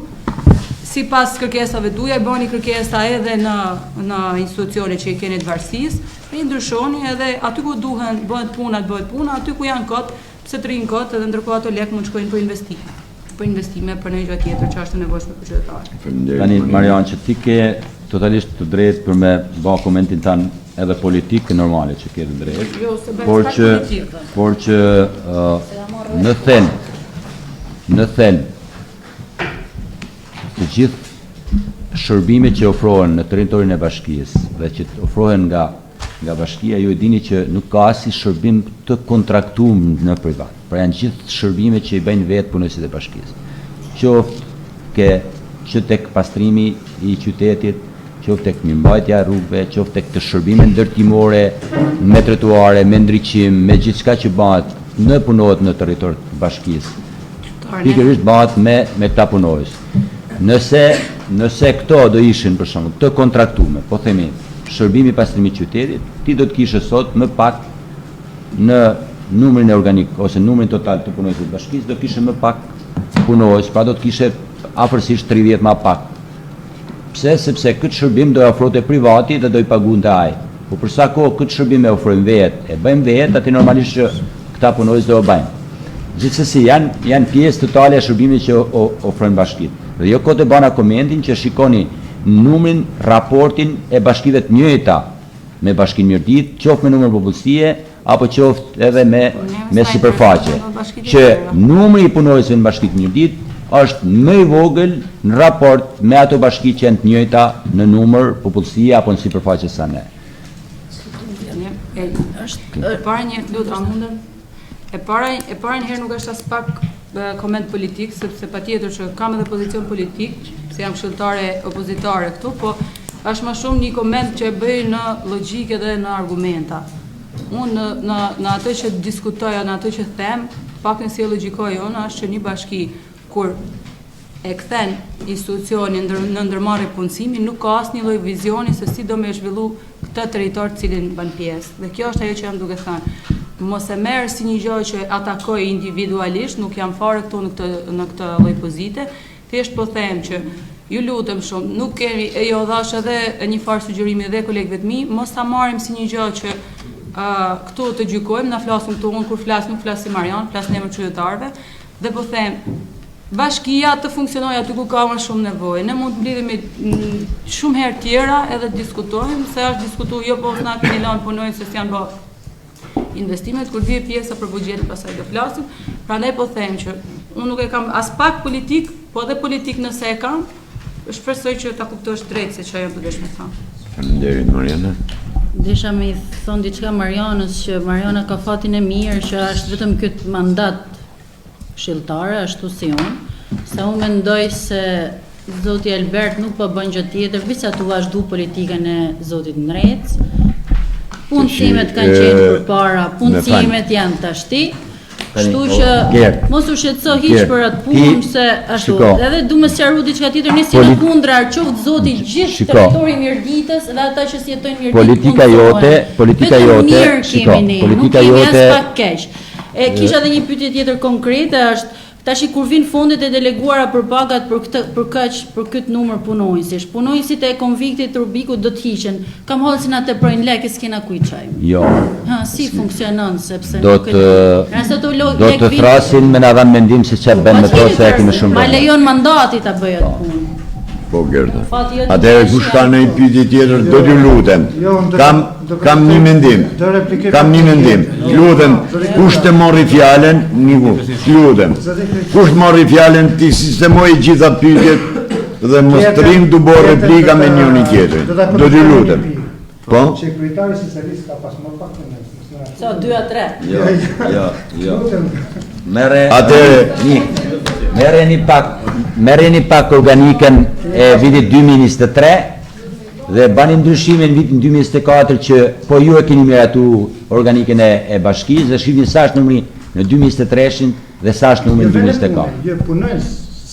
si pas kërkesave tuja, e bëni kërkesa edhe në institucione që i keni të varësisë, e ndryshoni edhe aty ku duhen, bëhet puna, aty ku janë kot, pse të rinë kot, edhe ndërkohë ato lekë mund shkojnë për investime, për një gjë tjetër që është nevojshme për qytetarët. Tani, Marian, që ti ke totalisht të drejtë për me ba komentin tanë edhe politikë normale që ke të drejtë, por që në thënë të gjithë shërbime që ofrohen në territorin e bashkisë dhe që ofrohen nga bashkia, ju e dini që nuk ka asnjë shërbim të kontraktuar në privat. Pra janë gjithë shërbime që i bëjnë vetë punësit e bashkisë. Qoftë ke që tek pastrimi i qytetit, qoftë tek mirëmbajtja e rrugëve, qoftë tek të shërbime ndërtimore, me trotuare, me ndriçim, me gjithçka që bëhet në punohet në territor të bashkisë. Pikërisht bëhet me këta punojës. Nëse këto do ishin për shembull të kontraktuar, po themi shërbimi pastrimi i qytetit, ti do të kishe sot më pak në numrin e organik ose numrin total të punojësve të bashkisë do kishe më pak punojës, pra do të kishe afërsisht 30 më pak. Pse? Sepse këtë shërbim do e ofronte privati dhe do i pagunte ai. Po për sa kohë këtë shërbim e ofrojmë vetë, e bëjmë vetë, atë normalisht që këta punojës do e bëjnë. Gjithsesi janë pjesë totale e shërbimit që ofrojnë bashkitë. Dhe jo kote bana komentin që shikoni numrin, raportin e bashkive të njëjta me bashkinë Mirdit, qoftë me numër popullsie apo qoftë edhe me sipërfaqe. Që numri i punojësve në bashkitë Mirdit është më i vogël në raport me ato bashki që janë të njëjta në numër, popullsi apo në sipërfaqe sa ne. E para një herë nuk është as pak koment politik, sepse patjetër që kam edhe pozicion politik, se jam këshilltare opozitare këtu, po është më shumë një koment që e bëj në logjike dhe në argumenta. Unë në atë që diskutoja, në atë që them, pak në si logjikoj jonë është që një bashki kur e kthen institucionin në ndërmarrje punësimi, nuk ka asnjë lloj vizioni se si do me zhvillu këtë territor të cilin bën pjesë. Dhe kjo është ajo që jam duke thënë. Mos e merr si një gjë që atakoj individualisht, nuk jam fare këtu në këtë lloj pozite. Thjesht po them që ju lutem shumë, nuk kemi jo dhash edhe një farë sugjerimi dhe kolegëve të mi, mos ta marrim si një gjë që këtu të gjykojmë, na flasim këtu, unë kur flas nuk flas si Marian, flas në emër të qytetarëve, dhe po them bashkia të funksionojë aty ku ka më shumë nevojë. Ne mund të mblidhemi shumë herë tjera edhe të diskutojmë, se është diskutuar jo po na keni lënë punojnë se s'janë bë investimet, kur vije pjesa për buxhetin pastaj do flasim. Prandaj po them që unë nuk e kam as pak politik, po edhe politik nëse e kam, shpresoj që ta kuptosh drejt se çfarë jam duke të thënë. Faleminderit Mariana. Desha me i thonë diçka Marianës, që Mariana ka fatin e mirë që është vetëm këtë mandat këshilltare, ashtu si unë, se unë mendoj se Zoti Albert nuk po bën gjë tjetër, veç sa tu vazhdu politikën e Zotit Ndrec. Punësimet kanë qenë përpara, punësimet janë tashti. Kështu që mos u shqetëso hiç për atë punë se ashtu. Edhe du më sqaru diçka tjetër, ne si në kundrar qoftë Zoti gjithë territori Mirditës dhe ata që jetojnë Mirditë. Politika jote, politika jote pak keq. Kisha edhe një pyetje tjetër konkrete, është tash kur vin fondet e deleguara për pagat për këtë numër punonjësish. Punonjësit e konviktit Rubikut do të hiqen. Kam hollë si na të projnë lekë s'kena kujt çajm. Jo. Si funksionon sepse do të thrasin me na dhanë mendim se çfarë bën me to se e kemi shumë. Ma lejon mandati ta bëj atë punë. Po Gerda. Atëherë kush ka një pyetje tjetër, do t'ju lutem. Kam një mendim. Lutem, kush të morri fjalën, niku. Lutem. Kush morri fjalën ti sistemoj gjitha pyetjet dhe mos trim të bëj replika me njëri tjetrin. Do t'ju lutem. Po? Sekretari socialist ka pas më pak në So 2 a 3. Jo. Merreni pak organikën e vitit 2023 dhe bani ndryshimin në vitin 2024 që po ju e keni miratu organikën e bashkisë dhe shihni sa është numri në 2023 dhe sa është numri në 2024. Jo punojnë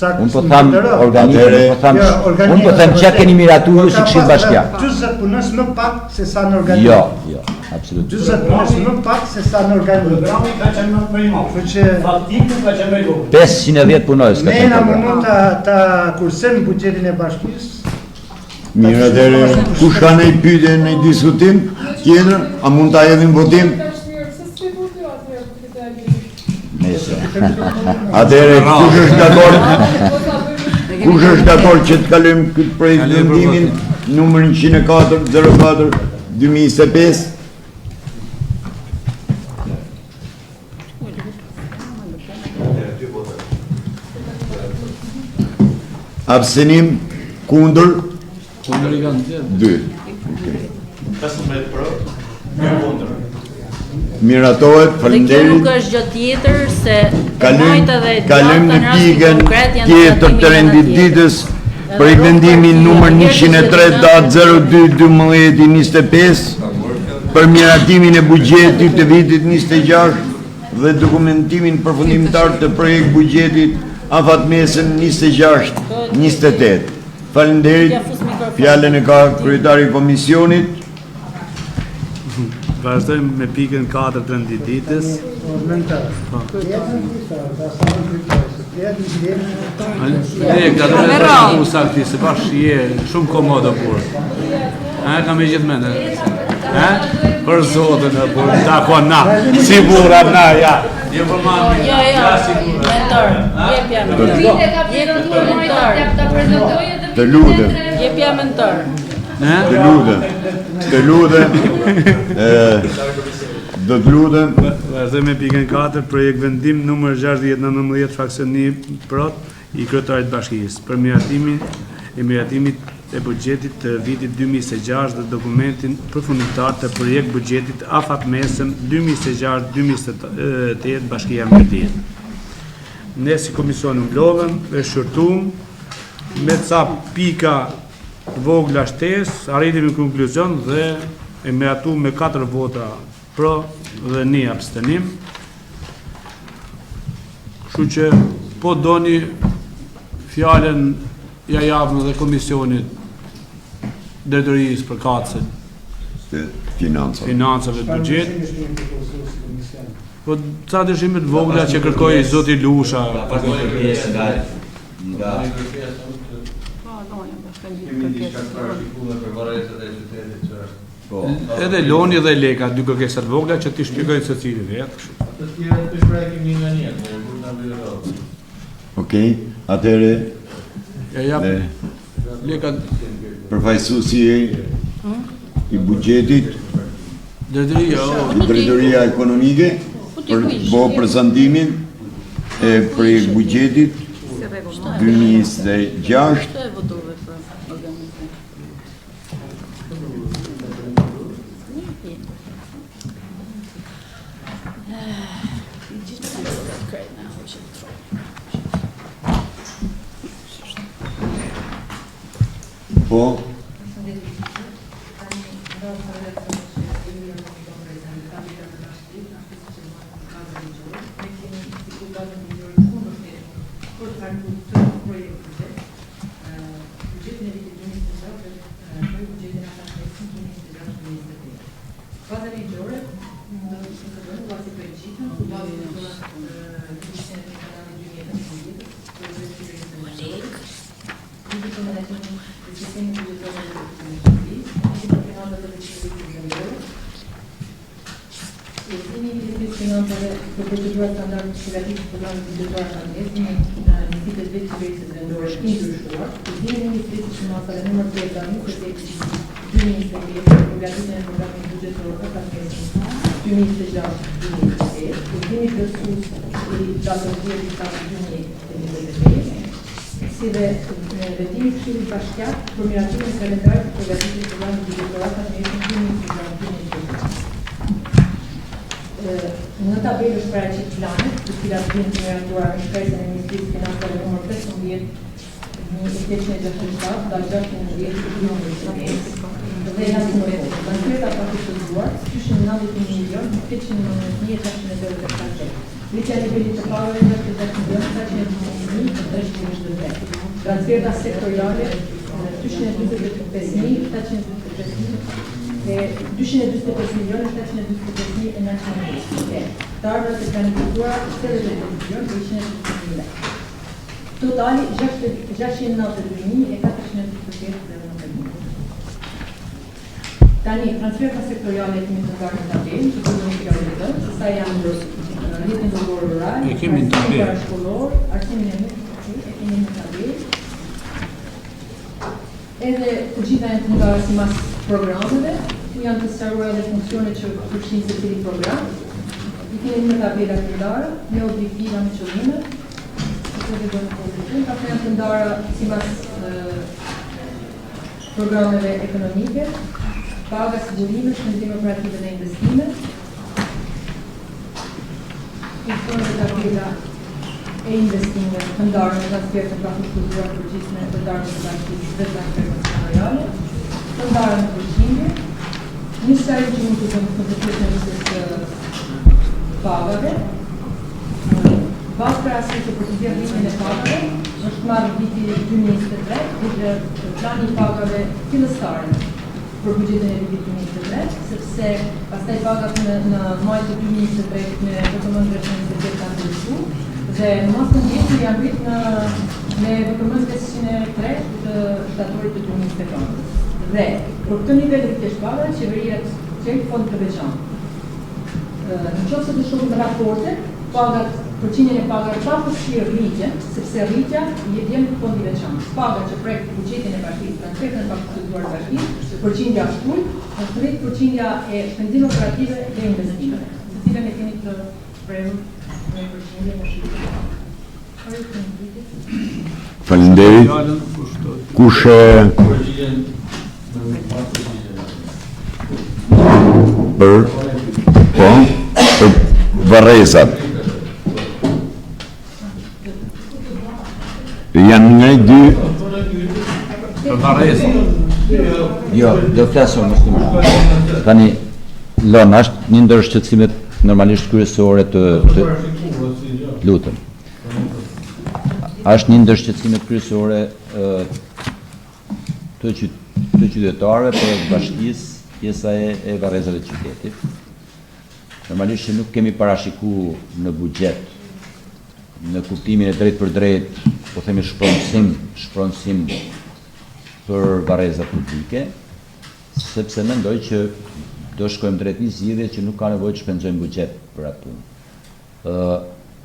Unë po tham organikën, unë po them çka keni miratu ju si këshill bashkia. 40 punës më pak se sa në organikë. Jo, absolut. 40 punës më pak se sa në organikë. Programi ka qenë më primo. Faktikën ka qenë më lehtë. 510 punojës ka qenë. Ne na mundon ta kursem buxhetin e bashkisë. Mirë, atëherë kush ka një pyetje, një diskutim tjetër, a mund ta hedhim votim? Atëherë kush është dakord që të kalojmë këtë projekt vendimin numrin 104 2025? Abstenim, kundër 2. Miratohet, faleminderit. Kjo nuk është gjë tjetër se kalojmë në pikën tjetër të renditës Projekt vendimi numër 103 datë 02/12/25 për miratimin e buxhetit të vitit 26 dhe dokumentimin përfundimtar të projekt buxhetit afatmesën 26-28. Faleminderit. Fjalën e ka kryetari i komisionit. Vazhdojmë me pikën 4 të rendititës. Leka, do me të musa këti, se bashkë je shumë komodo burë. Ka me gjithë mene. Për zotën e burë, ta ko na, si burë na, ja. Je për mamë, ja si burë. Mentor, jepja mentor. Të lutem. Jepja mentor. Të lutem. Do të lutem. Vazhdojmë me pikën 4, projekt vendim numër 60/19 fraksioni prot i kryetarit bashkisë për miratimit e buxhetit të vitit 2026 dhe dokumentin përfundimtar të projekt buxhetit afatmesëm 2026-2028 Bashkia Mjerdit. Ne si komision mblodhem e shërtum me ca pika vogla shtesë, arritim në konkluzion dhe e miratu me 4 vota pro dhe 1 abstenim. Kështu që po doni fjalën ja javën dhe komisionit drejtorisë për katësit financave të buxhetit. Po ca dëshime të vogla që kërkoi zoti Lusha për pjesë nga edhe loni dhe leka, dy kërkesat vogla që ti shpjegojnë se cili vetë. Të tjera të shprekim një nga njëtë, kur nga vërë. Okej, atëre Leka përfaqësuesi i buxhetit, drejtoria ekonomike për prezantimin e projekt buxhetit 2026. Po. Si dhe vetimi i Këshillit Bashkiak për miratimin e kalendarit të përgatitjes së programit ligjor në vitin 2026. Në tabelë është paraqit planet, të cilat vijnë të miratuara në shkresën e Ministrisë së Financave nr. 15/1867, dal 6/10/2025. Dhe janë numëruar. Banketa pa kushtuar 390.819.824. Liqja e nivelit të pavarë është 10.720.723. Transferta sektoriale 245.725.920. Të ardhurat e planifikuara 83.220.000. Totali 692.425. Tani, transferta sektoriale e kemi të ndarë në tabelë, që të në kërëllitën, se sa janë rritin ndërgorë rural, arsimin parashkollor, arsimin e mund e kemi në tabelë. Edhe të gjitha janë të ndarë si mas programeve, ku janë të sqaruara edhe funksione që përfshin se cili program. I kemi në tabela të ndarë, me objektiva me qëllime, ka janë të ndarë si mas programeve ekonomike, paga, sigurime, shëndetime operative dhe investime. Funksione të tabela e investimeve të ndarë në transfer të infrastrukturës përgjithshme të ndarë në bashkisë dhe transferimeve të ndarë në përqindje, një shkrim që mund të kompletojë pagave, bazë krahasuse për të bërë rritjen e pagave, është marrë viti 2023, dhe plani i pagave fillestare për buxhetin e vitit 2023, sepse pastaj pagat në maj të 2023 në VKM 328 kanë ndryshuar dhe në mos të ndjeshme janë rrit me VKM 503 të shtatorit të 2025. Dhe për këtë nivel të rritjes pagave, qeveria çel fond të veçantë. Në qoftë se të shohim raportet, pagat përqindjen e pagave pa përfshirë rritjen, sepse rritja i vjen fondi veçantë. Pagat që prek buxhetin e bashkisë, transferin e paktësuar të bashkisë, përqindja është ulë, është rrit përqindja e shpenzimeve operative dhe investimeve, të cilën e keni të shprehur në përqindje në shitje. Faleminderit. Kush për Varrezat. Janë nga dy Jo, do flasim më shumë. Tani lëna është një ndër shqetësimet normalisht kryesore të lutem. Është një ndër shqetësimet kryesore të qytetarëve për bashkisë pjesa e Varrezave të qytetit. Normalisht që nuk kemi parashiku në buxhet në kuptimin e drejt për drejt, po themi shpronësim për varrezat publike, sepse mendoj që do shkojmë drejt një zgjidhje që nuk ka nevojë të shpenzojmë buxhet për atë.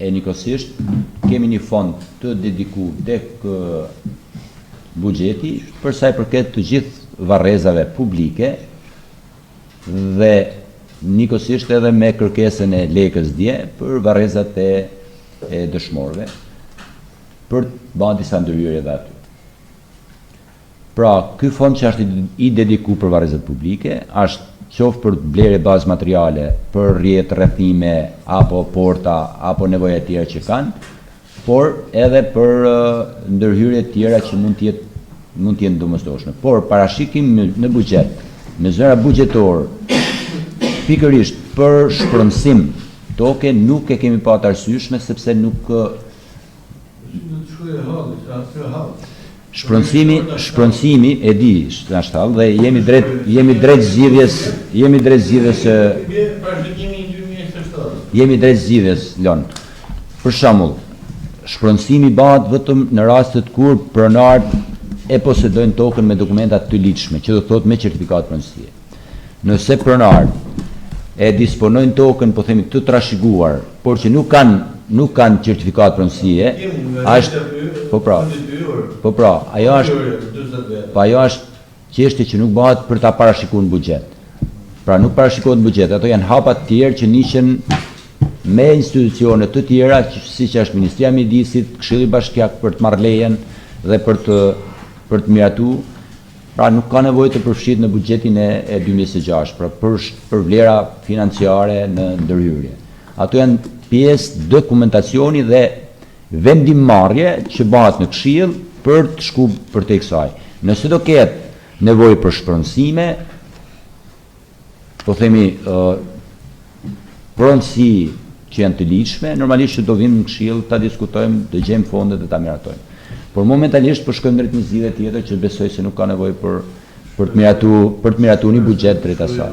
E njëkohësisht kemi një fond të dedikuar tek buxheti për sa i përket të gjithë varrezave publike dhe njëkohësisht edhe me kërkesën e lekës dje për varrezat e dëshmorëve për të bërë disa ndërhyrje dhe aty. Pra, ky fond që është i dedikuar për varrezat publike, është qoftë për blerje bazë materiale, për rrjetë, rrethime, apo porta, apo nevoja tjera që kanë, por edhe për ndërhyrje tjera që mund të jenë domosdoshme. Por parashikim në buxhet, me zëra buxhetor, pikërisht për shpronësim toke nuk e kemi pa të arsyeshme sepse nuk shpronësimi e di është hall dhe jemi drejt zgjidhjes lon. Për shembull, shpronësimi bëhet vetëm në rastet kur pronarët e posedojnë tokën me dokumenta të ligjshme, që do të thotë me certifikat pronësie. Nëse pronarët e disponojnë tokën, po themi, të trashëguar, por që nuk kanë certifikat pronësie, ajo është çështje që nuk bëhet për ta parashikuar në buxhet. Pra nuk parashikohet në buxhet, ato janë hapa të tjerë që niqen me institucione të tjera, siç është Ministria e Mjedisit, Këshilli Bashkiak për të marrë lejen dhe për të miratuar. Pra nuk ka nevojë të përfshihet në buxhetin e 2026, pra për vlera financiare në ndërhyrje. Ato janë pjesë dokumentacioni dhe vendimmarrje që bëhet në Këshill për të shkuar për te kësaj. Nëse do ketë nevojë për shpronësime, po themi pronësi që janë të ligjshme, normalisht që do vim në Këshill ta diskutojmë, të gjejmë fondet dhe ta miratojmë. Por momentalisht po shkojmë drejt një zgjidhje tjetër që besoj se nuk ka nevojë për të miratuar një buxhet drejt asaj.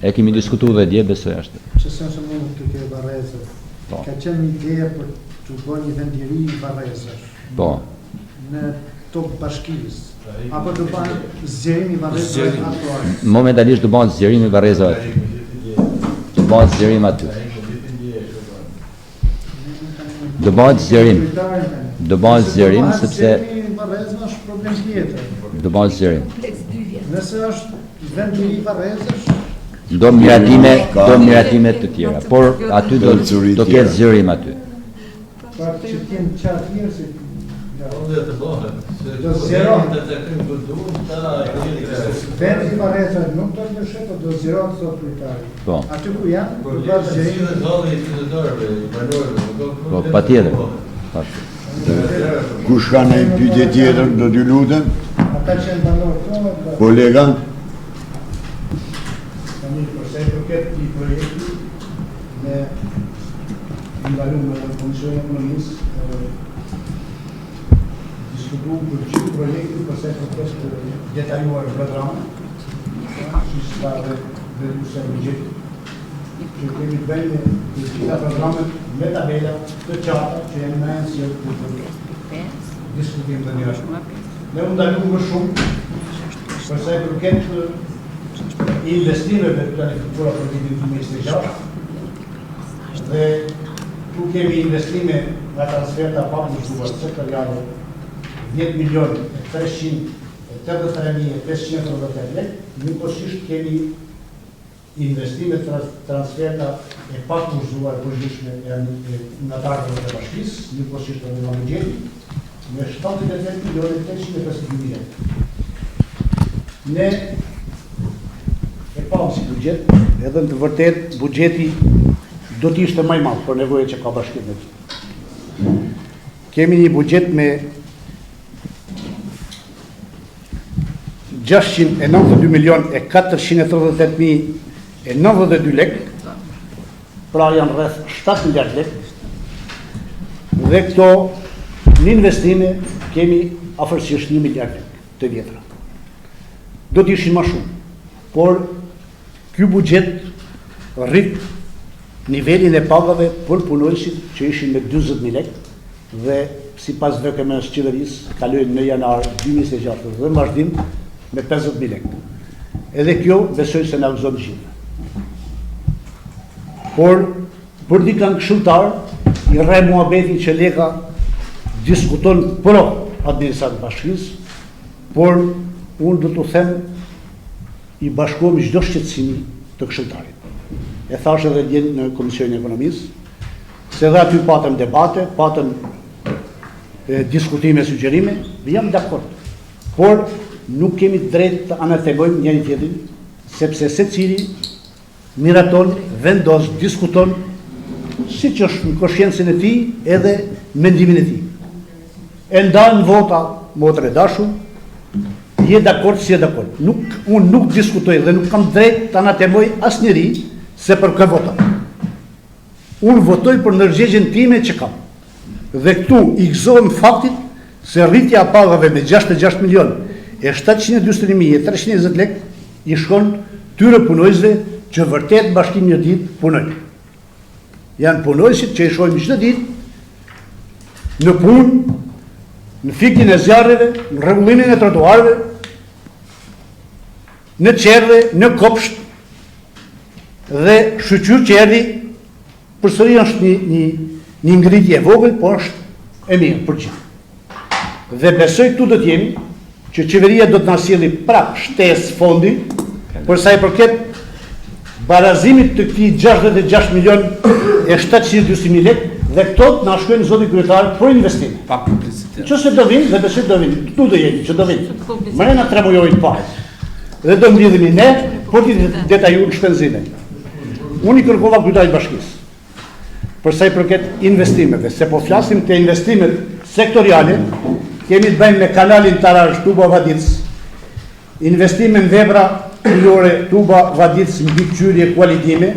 E kemi diskutuar dhe dje, besoj ashtu. Që senso mund të ketë varrezat? Ka qenë një ide për të bërë një vendiri i varrezave. Po. Në tokë bashkisë. Apo do bëhen zgjerimi i varrezave ato? Momentalisht do bëhen zgjerimi i varrezave aty. Do bëhen zgjerim aty. Do bëhet zgjerim sepse varrezë është problem tjetër. Do bëhet zgjerim. Nëse është vendi i varrezësh, do miratime të tjera, por aty do ketë zgjerim aty. pra që t'jenë qatë mirë se Do zjerohet. Vendi i varrezave nuk do të ndryshe, po do zjerohet sot pritari. Po. Aty ku janë, do të zgjerim. Po, patjetër. Kush ka në pyetje tjetër, do t'ju lutem? Ata që janë banorë tonë, Kolega? Tani përsa i përket i projekti me ndaluar në Komisionin e Ekonomisë, diskutuar për gjithë projektin përsa i përket detajuar programe, që s'ka dhe se bugjeti, që kemi të bëjmë të gjitha programet me tabela të qarta që janë në sjellë për diskutim të njërë. Ne u ndaluar më shumë përsa i përket investimeve të planifikuara për vitin 2026 dhe tu kemi investime nga transferta pamundsuar sektoriale 10.383.538 lekë, njëkohësisht kemi investime transferta e pamundsuar përgjithshme nga targët e bashkisë, njëkohësisht edhe nga buxheti, me 78.850.000 lekë. Ne e pamë si buxhet, edhe në të vërtet buxheti do t'ishte më i madh për nevojat që ka bashkimi. Kemi një buxhet me 692.438.092 lekë, pra janë rreth 7 miliard lekë, dhe këto në investime kemi afërsisht 1 miliard lekë të vjetra. Do t'ishin më shumë, por ky buxhet rrit nivelin e pagave për punojësit që ishin me 40.000 lekë dhe sipas VKM-s qeverisë kalojnë në janar 2026 dhe në vazhdim me 50.000 lekë. Edhe kjo besoj se na gëzon gjithë. Por për dikën këshilltar i rre muhabeti që leka diskuton pro administratën e bashkisë, por unë do t'u them i bashkohem çdo shqetësimi të këshilltarit. E thash edhe dje në Komisionin e Ekonomisë, se dhe aty patëm debate, patëm diskutime, sugjerime, jam dakord. Por nuk kemi drejt të anatemojmë njëri tjetrin, sepse secili miraton, vendos, diskuton, siç është në koshiencën e tij edhe mendimin e tij. E ndan vota, motrë dashur, je dakord si je dakord. Unë nuk diskutoj dhe nuk kam drejt të anatemoj asnjëri se për kë vota. Unë votoj për ndërgjegjen time që kam. Dhe këtu i gëzohem faktit se rritja e pagave me 66 milion e 723.320 lekë i shkon tyre punojësve që vërtet bashkimi një ditë punojnë. Janë punojësit që i shojmë çdo ditë në punë, në fikjen e zjarreve, në rregullimin e trotuarëve, në qerdhe, në kopsht, dhe shqyr që erdhi përsëri është një ngritje e vogël, por është e mirë për gjithë. Dhe besoj këtu do t'jemi që qeveria do të na sjelli prap shtesë fondi për sa i përket barazimit të këtij 66 milion e 720.000 lekë dhe këto të na shkojnë zoti kryetar për investime. Pa publicitet. Qëse do vinë dhe besoj do vinë, këtu do jemi që do vinë. Mrena 3 mujovit parë. Dhe do mblidhemi ne për t'i detajuar shpenzimet. Unë i kërkova kryetarit bashkisë për sa i përket investimeve, se po flasim të investimet sektoriale, kemi të bëjmë me kanalin Tarazh Tuba Vadic, investime në vepra kryore Tuba Vadic mbi qyrje kualitime,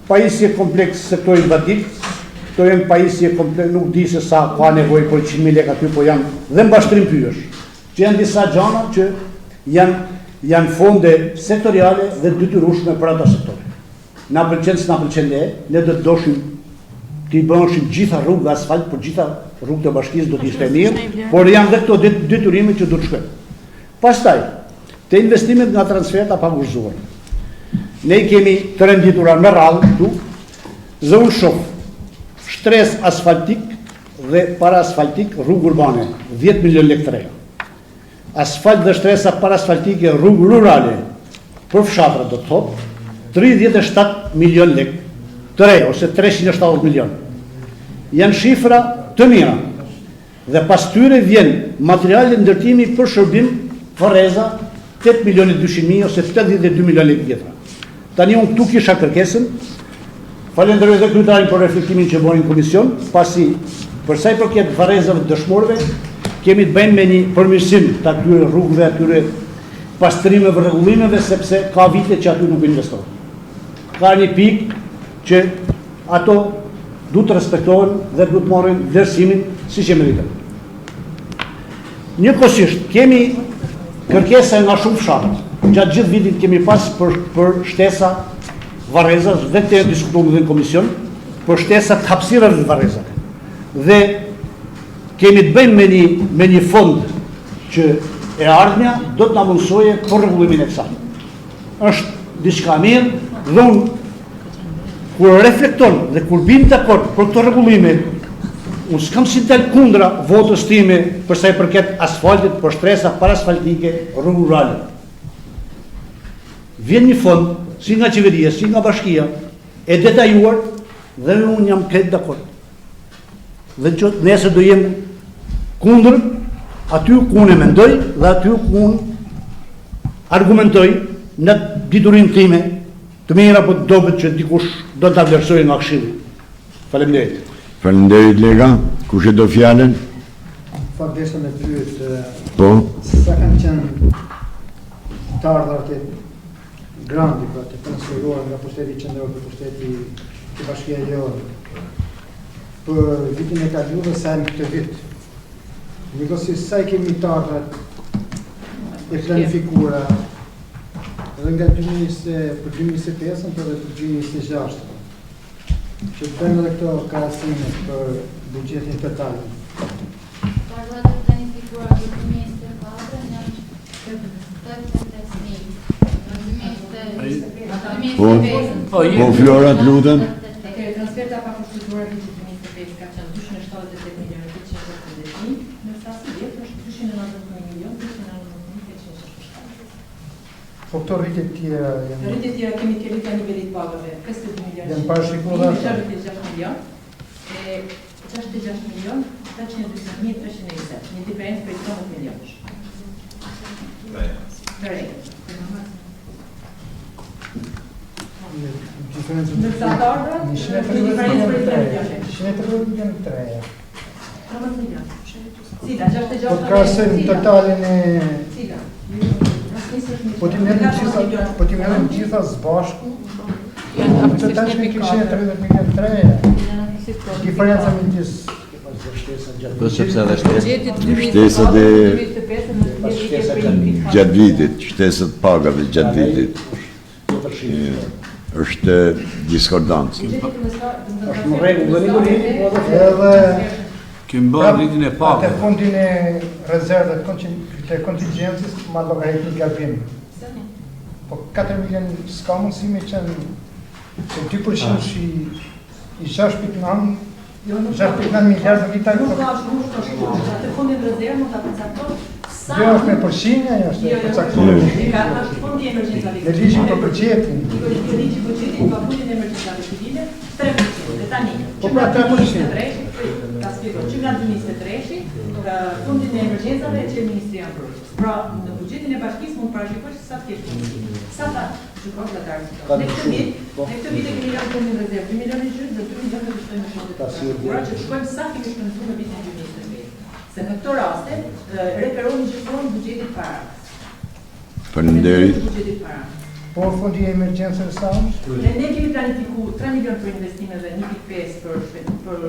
pajisje kompleks sektorit Vadic, to janë pajisje kompleks, nuk di se sa ka nevojë për 100.000 lekë aty, po janë dhe mbashtrim pyjesh, që janë disa gjana që janë fonde sektoriale dhe detyrueshme për ato sektore. Na pëlqen se na pëlqen ne do të doshim t'i bënshim gjitha rrugë asfalt për gjitha rrugët e bashkisë do të ishte mirë, por janë dhe këto detyrime që do të shkojnë. Pastaj, te investimet nga transferta pagurzuar. Ne kemi të renditura me radhë këtu, dhe unë shoh shtres asfaltik dhe para asfaltik rrugë urbane, 10 milion lekë të reja. Asfalt dhe shtresa para asfaltike rrugë rurale për fshatra do të thotë 37 milion lekë të reja, ose 370 milion. Janë shifra të mira dhe pas tyre vjen materiale ndërtimi për shërbim Foreza 8.200.000 ose 82 milion lekë vjetra. Tani unë këtu kisha kërkesën Falenderoj dhe kryetarin për reflektimin që bën në komision, pasi për sa i përket varrezave të dëshmorëve, kemi të bëjmë me një përmirësim të atyre rrugëve, atyre pastrimeve, rregullimeve, sepse ka vite që aty nuk investohen. Ka një pikë që ato duhet të respektohen dhe duhet marrin vlerësimin siç e meritojnë. Njëkohësisht kemi kërkesa nga shumë fshatet. Gjatë gjithë vitit kemi pas për shtesa varrezas dhe të diskutuar në komision për shtesa të hapësirave të varrezave. Dhe kemi të bëjmë me një fond që e ardhmja do të na mundësojë për rregullimin e kësaj. Është diçka mirë dhe unë kur reflekton dhe kur bim dakord për këto rregullime, unë s'kam si dal kundra votës time për sa i përket asfaltit, për shtresa parasfaltike, rurale. Vjen një fond, si nga qeveria, si nga bashkia, e detajuar dhe unë jam krejt dakord. Dhe që nëse do jem kundër, aty ku unë e mendoj dhe aty ku unë argumentoj në diturin time të mira po të dobet që dikush do të vlerësoj nga këshilli. Faleminderit. Faleminderit lega, kush e do fjalën? Fakt desha me pyet, Po. sa kanë qenë të ardhurat e grandi, pra të transferuar nga pushteti qendror për pushteti të bashkia jonë për vitin e kaluar dhe sa në këtë vit. Njëkohësisht sa i kemi të ardhurat e planifikuara edhe nga për 2025 për dhe për 2026 që të bëjmë edhe këto krahasime për buxhetin total. Ardhurat e planifikuara për 2024 janë 85.000. Po Flora, të lutem. Transferta pa kushtëzuar vitit 2025 ka qenë 278 milionë 810.000, ndërsa si vjet është 290 milionë 390.567. Po këto rritje tjera janë... Rritje tjera kemi të rritja nivelit pagave 52 milionë. Janë parashikuar 66 milionë e 66 milionë 720.320, një diferencë për 13 milionësh. Ndërsa të ardhurat, diferencë për 3 milionë. 130 milionë 3. 13 milionë. Cila, 66 Po të krahasim totalin e... Cila? Po ti merrem gjitha së bashku, të tashme kishin 30 milionë 3. Diferenca me gjithë. Po sepse edhe Shtesat e gjatë vitit, shtesat pagave gjatë vitit. Është diskordancë. Është në rregull dhe nikoni, Edhe Kemi bërë rritin e atë pagave. fundin e rezervët të kontingjencës ma llogarit një gabim. Po 4 milionë s'ka mundësi me qenë se 2% që i 6.9 miliardë vitaj. Nuk ka shumë, atë fondin rezervë mund ta përcaktoj sa... Jo, është me përshinja, jo është e përcaktuar. Është fondi emergjencave. Në ligjin për përgjetin. Në ligjin për përgjetin ka fondin emergjencave civile 3%. Dhe tani, Po pra 3%. Ka spjeguar që nga 2023 fondin e emergjencave që Ministri janë bërë. Pra, në buxhetin e bashkisë mund parashikosh sa të kesh. Sa ta shikoj ata. Në këtë vit e kemi lënë fondin rezervë 2 milionë gjysmë dhe 2 milionë do të shtojmë në shkollë të tjera. Që shkojmë sa kemi shpenzuar në vitin 2023. Se në këto raste referohemi gjithmonë buxhetit para. Faleminderit. Buxhetit para. Po fondi e emergjencës sa është? Ne kemi planifikuar 3 milionë për investime dhe 1.5 për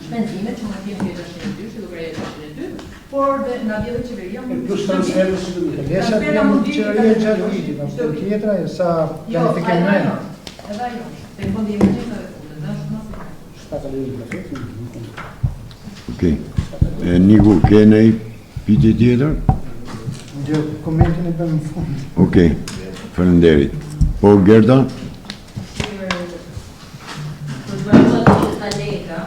shpenzime që mund të jenë 602, që do kërkojë 602, por dhe na vjen qeveria mund plus transferë si do të Lesha vjen qeveria gjatë vitit, në tjetra e sa planifikim ne. Edhe ajo, te fondi i emergjencave fundit, dhe është më Shtatë prefekt. Okej. Niku, ke ndonjë pyetje tjetër? Gjë komentin e bëm në fund. Okej. Faleminderit. Po Gerda? Për bërëzat që ta lega,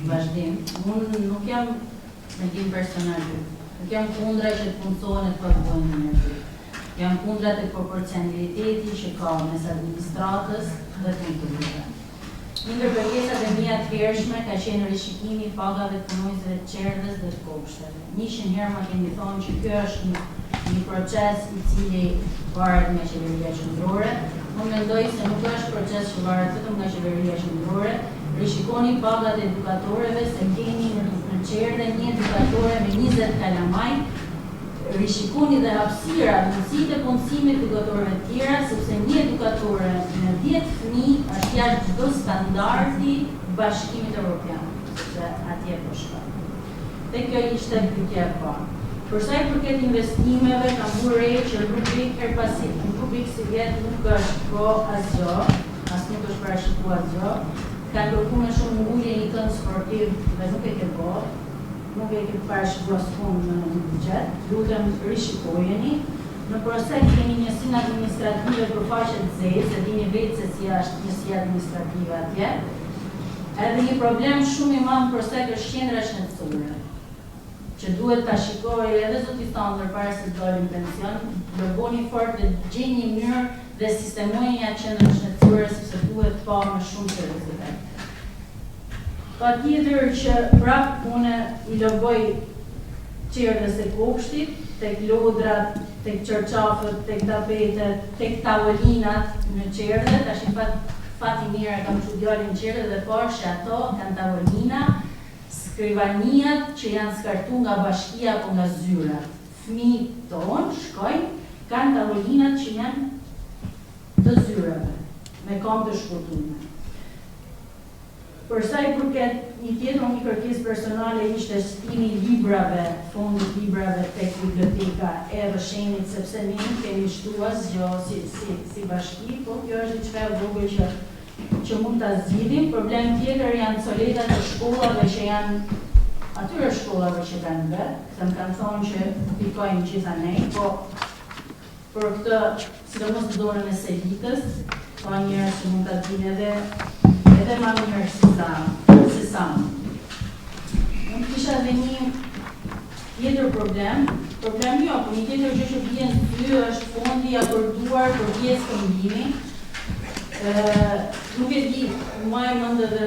vazhdim, unë nuk jam me tim personal, nuk jam kundra që të punësohen e të paguajnë në ty. Jam kundra të proporcionaliteti që ka mes administratës dhe konkurrentëve. Një nga kërkesat e mia të hershme ka qenë rishikimi i pagave të punonjësve të qerdhës dhe të kopshteve. 100 herë ma kemi thonë që kjo është një proces i cili varet nga qeveria qendrore Unë mendoj se nuk është proces që varet vetëm nga qeveria qendrore. Rishikoni pagat e edukatorëve, se keni në qerdhe një edukatore me 20 kalamaj. Rishikoni dhe hapësirat, mundësitë e punësimit të edukatorëve të tjera, sepse një edukatore në 10 fëmijë është jashtë çdo standardi Bashkimit Evropian, sepse atje po shkon. Dhe kjo ishte pyetja e parë. Për sa i përket investimeve, kam bërë re që rubrik her pasi, rubrik si vjet nuk është po asgjë, as nuk është parashikuar asgjë. Kanë kërkuar shumë ulje një kënd sportiv dhe nuk e ke bërë. Nuk e ke parashikuar asnjë në buxhet. Lutem rishikojeni. Në proces keni njësinë administrative për faqe të zezë, se dini vetë se si është njësia administrative atje. Edhe një problem shumë i madh për sa është qendra shëndetësore, që duhet ta shikojë edhe zoti Standard para se të dalin pension, bëni fort dhe gjeni një mënyrë dhe sistemojeni atë qendrën shëndetësore sepse duhet pa më shumë seriozitet. Patjetër që prap unë i logoj qerdhës e kopshtit, tek lodrat, tek qërqafët, tek tapetet, tek tavolinat në qerdhe, tash i fati mirë kam që djallin qerdhe dhe parë që ato kanë tavolina, skrivaniat që janë skartu nga bashkia apo nga zyrat. Fëmijët tonë shkojnë, kanë tavolinat që janë të zyrave, me kam të shkurtume. Përsa i përket një tjetër një kërkesë personale ishte shtimi librave, fondit librave tek biblioteka e Rrëshenit, sepse ne nuk kemi shtuar asgjë si bashki, po kjo është diçka e vogël që mund ta zgjidhim. Problem tjetër janë coletat e shkollave që janë atyre shkollave që kanë vetë, se më kanë thonë që pikojnë gjithanej, po për këtë, sidomos në dorën e Selitës, ka njerëz që mund ta dinë edhe ma mirë si sa. Unë kisha dhe një tjetër problem jo, po një tjetër gjë që vjen ty është fondi akorduar për pjesë këmbimi. Nuk e di, ma e mëndë dhe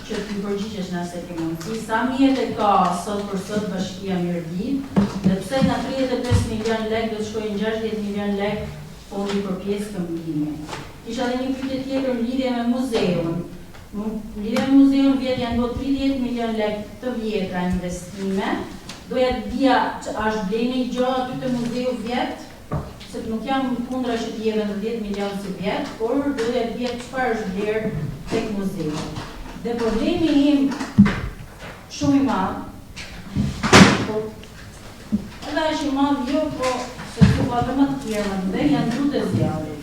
që të përgjigjesh nëse ke mundësi, sa mjetë e ka sot për sot Bashkia Mirdit, dhe pse nga 35 milion lek dhe të shkojnë 60 milion lek fondi për pjesë këmbimi. Kisha dhe një pyetje tjetër në lidhje me muzeun. Në lidhje me muzeun vjet janë do 30 milion lek të vjetra investime. Doja të dija që është bleni gjë aty të muzeu vjet, se nuk jam kundra që të jeve në 10 milion si vjet, por doja të dija çfarë është vlerë tek muzeu. Dhe problemi im shumë i madh, po edhe është i madh jo, po se ku pa dhe më të tjerë më janë drut e zjarrit.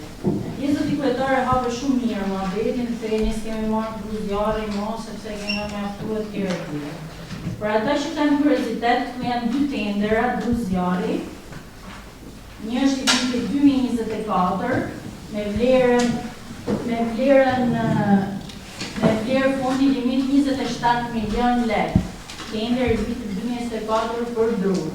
Një zoti kryetare hape shumë mirë ma betin, trenis kemi marrë drut zjarri mos, sepse kemi me aftuar të tjere tjere. Për ata që kanë kuriozitet, këtu janë 2 tendera, drut zjarri. Një është i vitit 2024, me vlerë fondi limit 27 milion lek. Tender i vitit 2024 për drut.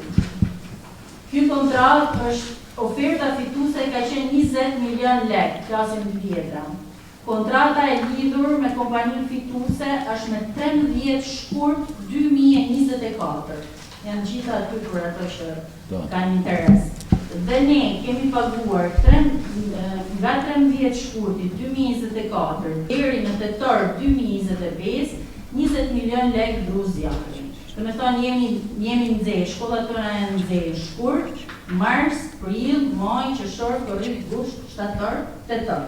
Ky kontrakt është oferta fituese ka qenë 20 milion lek, klasin 2 vjetra. Kontrata e lidhur me kompaninë fituese është me 13 shkurt 2024. Janë gjitha aty për ato që kanë interes. Dhe ne kemi paguar nga 13 shkurti 2024 deri në tetor 2025 20 milion lek drut zjarri. Dhe me thonë jemi nxehë, shkollat tona janë nxehë, shkurt, mars, prill, maj, qershor, korrik, gusht, shtator, tetor.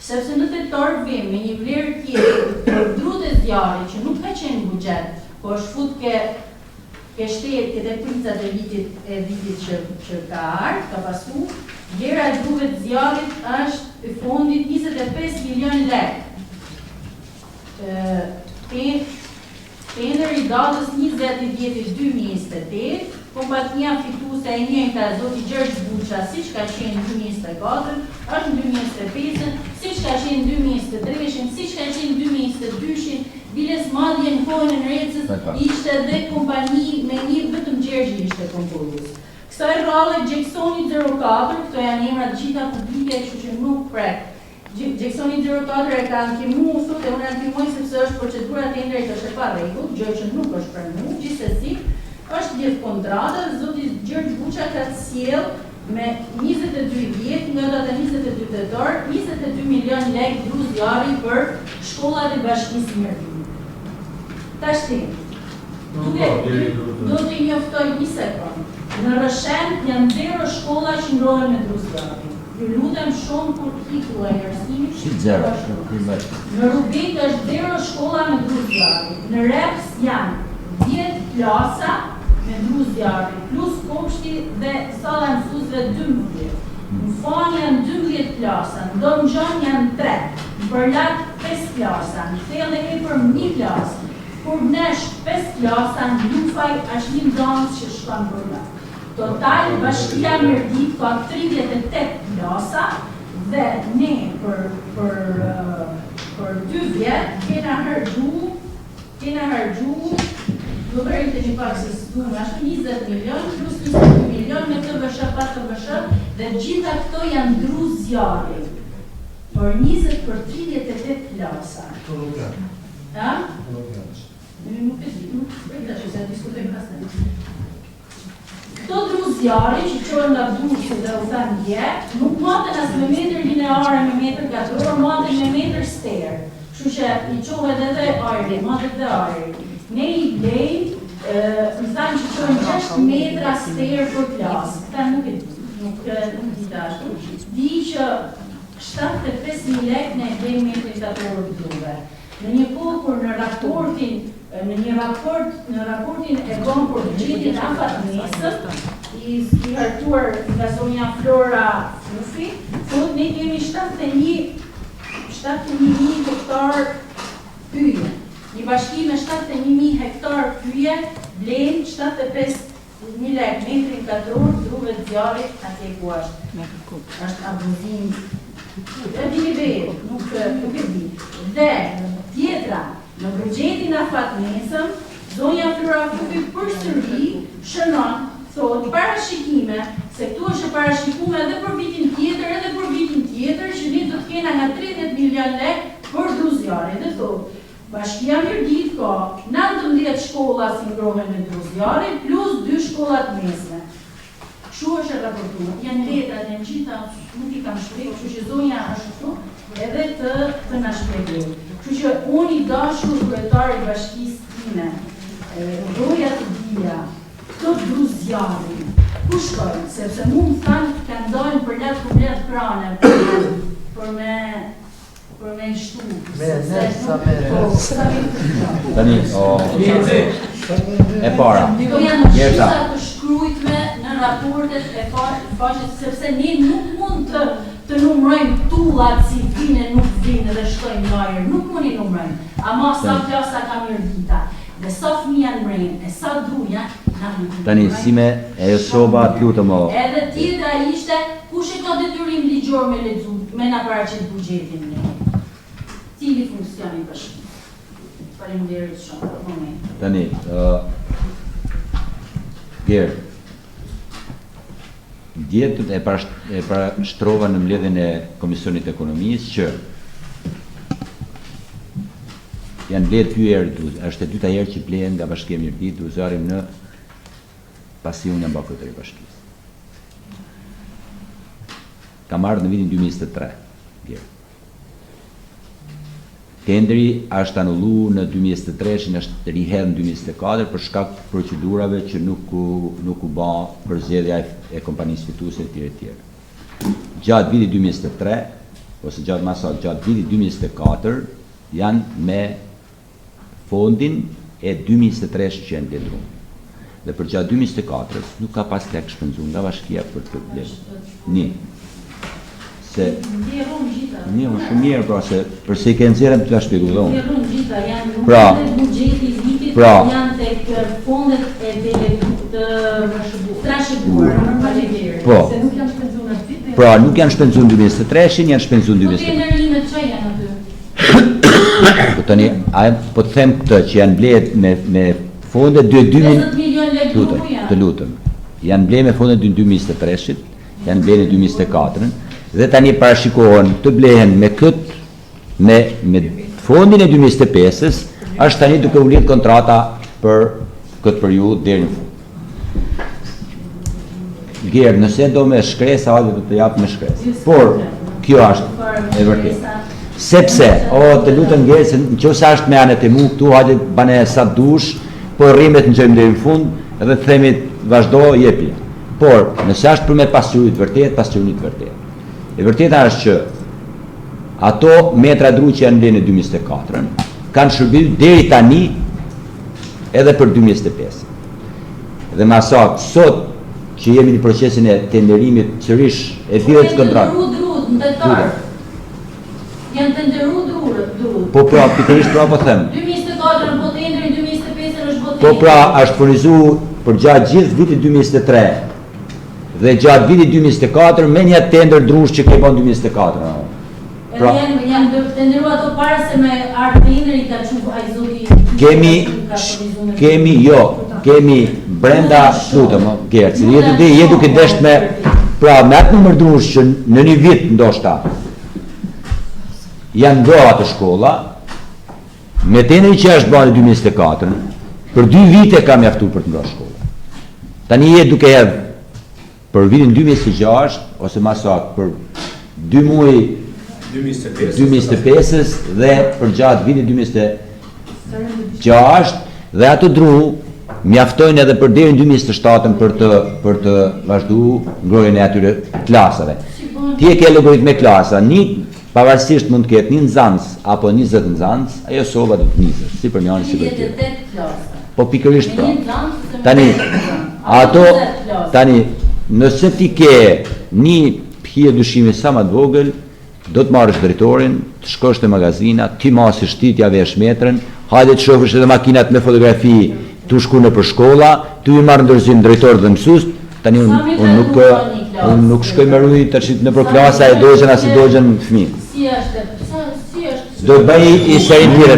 Sepse në tetor vim me një vlerë tjetër për drut e zjarrit që nuk ka qenë buxhet, po është fut ke shtetë këtë pricat e vitit që ka ardhur, ka pasu, vlera e drutve të zjarrit është e fondit 25 milion lek. Tender i datës 20/10/2028, kompania fituese e njëjta zoti Gjergj Buça, siç ka qenë në 2024, është në 2025, siç ka qenë në 2023, siç ka qenë në 2022, biles madje në kohën e Nrecës ishte dhe kompani me një vetëm Gjergji ishte konkurrues. Kësaj rrallë Gjeksoni 04, këto janë emra të gjitha publike, kështu që nuk prek. Gjeksoni 04 e ka ankimu, thotë e unë ankimoj sepse është procedura tendrit është e pa rregull, gjë që nuk është pranuar, gjithsesi është gjithë kontrata, zoti Gjergj Buça ka sjell me 22 vjet, nga data 22 tetor, 22 milion lek druzjari për shkollat e Bashkisë Mirdit. Tashti, do të njoftoj një sekund. Në Rëshen janë 0 shkolla që ndrohen me druzjari. Ju lutem shumë kur iku e arsimit. Në Rubik është 0 shkolla me druzjari. Në Reps janë 10 klasa me druzjari, plus kopshti dhe sala mësuesve 12. Në Fan janë 12 klasa, në Domgjon janë 3, në Përlak 5 klasa, në Thellë e për 1 klasë, kur nesh 5 klasa, në Lufaj është një nxënës që shkon Përlak. Total, Bashkia Mirdit ka 38 klasa dhe ne për 2 vjet kena harxhu do bërim të një pak se s'duhem ashtu 20 milion plus 22 milion me të vëshë, pa të vëshë dhe gjitha këto janë druzjari për 20 për 38 klasa. Ha? Nuk e di, nuk e da që se diskutojmë pastaj. Këto druzjari që qërën nga dushë dhe u thënë dje, nuk maten as me metër lineare, me metër gatorë, maten me metër sterë. Kështu që i qohet edhe ajri, matet dhe ajri. Ne i blejnë, më thënë që qërën 6 metra sterë për klasë. Këta nuk i dashtu. Di që 75.000 lek ne blejnë metër gatorë duve. Në një kohë kur në raportin e kom për buxhetin afat mesët, i hartuar nga zonja Flora Fufi, thot ne kemi 71.000 hektar pyje. Një bashki me 71.000 hektar pyje, blen 75.000 lek metrin katror, druve të zjarit atje ku është. është abuzim. E di vetë, nuk e di. Dhe tjetra, në buxhetin afat mesëm, zonja Flora Fufi përsëri shënon, thot, parashikime, se këtu është parashikume edhe për vitin tjetër, që ne do të kena nga 30 milion lek për druzjari. Dhe thot, Bashkia Mirdit ka 19 shkolla si ndrohen me druzjari, plus 2 shkollat mesme. Kështu është raportuar. Janë letrat, janë gjitha, nuk i kam shprehur, kështu që zonja është këtu, edhe të na shpjegoj. Kështu që unë i dashur kryetari i bashkisë time, doja të dija, këto druzjari, ku shkojnë? Sepse mu më thanë kanë dojnë për letë prane, për me shtu. Tani, e para. Këto janë gjitha të shkrujtme në raportet e faqet, sepse ne nuk mund të numrojmë tullat si vine, nuk vine dhe shkojnë në ajër, nuk mund i numrojmë. Ama sa klasa ka Mirdita, dhe sa fëmija në mrejnë, e sa druja, tani, si me e soba të lutëm o... Edhe tjetra ishte, kush e ka detyrim ligjor me lexu, me na paraqit buxhetin ne. Cili funksioni bashkë? Faleminderit shumë për momentin. Tani, Gjerë, djetët e parashtrova në mbledhjen e Komisionit Ekonomisë që janë mbledh pyetje, është e dyta herë që blehen nga Bashkia e Mirdit druzjarin në pasi unë jam bashkëpunëtor i bashkisë. Ka marrë në vitin 2023, Gjerë. Tenderi është anulluar në 2023, që është rihedhur në 2024 për shkak të procedurave që nuk u bë përzgjedhja e kompanisë fituese etj. Gjatë vitit 2023 ose gjatë vitit 2024 janë me fondin e 2023 që janë mbledhur. Dhe për gjatë 2024 nuk ka pas tek shpenzuar nga bashkia për të blerë. Se një më shumë mirë, pra se përse i ke nëzirem të të shpjegu dhe unë. Pra, buxheti i vitit janë tek fondet e të trashëguar, po, pra nuk janë shpenzuar në 2023, janë shpenzuar në 2024. Po të ndërlimet që janë aty? Po tani, po të them këtë që janë bledh me fondet 2000 milion lek të lutëm. Janë bledh me fondet 2023, janë bledh në 2024, dhe tani parashikohen të blehen me me fondin e 2025-ës, është tani duke u lidhur kontrata për këtë periudhë deri në fund. Gjerë, nëse do me shkresa, hajde do të japë me shkresë. Por, kjo është e vërtet. Sepse, të lutën Gjerë, se në qëse është me anet e mu, këtu hajde bane sa dush, por rrimet në gjëjmë dhe në fund, edhe të themi vazhdo, jepi. Por, nëse është për me pasqyrit vërtet, pasqyrit vërtet. E vërteta është që ato metra dru që janë në 2024, kanë shërbiu deri tani edhe për 2025. Dhe ma sot që jemi në procesin e tenderimit qërish e dhjetë kontratë. Janë të ndërru drurët. Po pra, pikërisht pra po them. 2024 po tenderi, 2025 është po tenderi. Po pra, është furnizu për gjatë gjithë vitit 2023 dhe gjatë vitit 2024 me një tender drush që ke bon 2024. Pra, janë të ndërru ato pare se me ardhë tenderi ka që a i zoti... Kemi brenda lutëm, Gerci, je duke desht me, pra me atë numër drush që në një vit ndoshta janë do atë shkolla, me tenderi që është bani 2024, për 2 vite ka mjaftu për të ndrosh shkolla. Tani je duke hedhë për vitin 2026, ose ma saktë për 2 muaj 2025 dhe për gjatë vitin 2026, dhe ato dru mjaftojnë edhe për deri në 2027 për të vazhdu ngrojen e atyre klasave. Ti e ke logaritme klasa, një pavarësisht mund të ketë një nxënës apo 20 nxënës, ajo sova do të nisësh, si për njëri si për tjetër. Po pikërisht pra. Tani, nëse ti ke një hije dyshimi sa më të vogël, do të marrësh drejtorin, të shkosh te magazina, ti masish ti t'ja vesh metrën, hajde të shohësh edhe makinat me fotografi, tu shku në për shkolla, tu i marrë ndërzim drejtor dhe mësus, tani unë nuk shkoj me rujt të qitë në për klasa e dojën as i dojën fëmi. Si është? Do të bëj i serin tjere,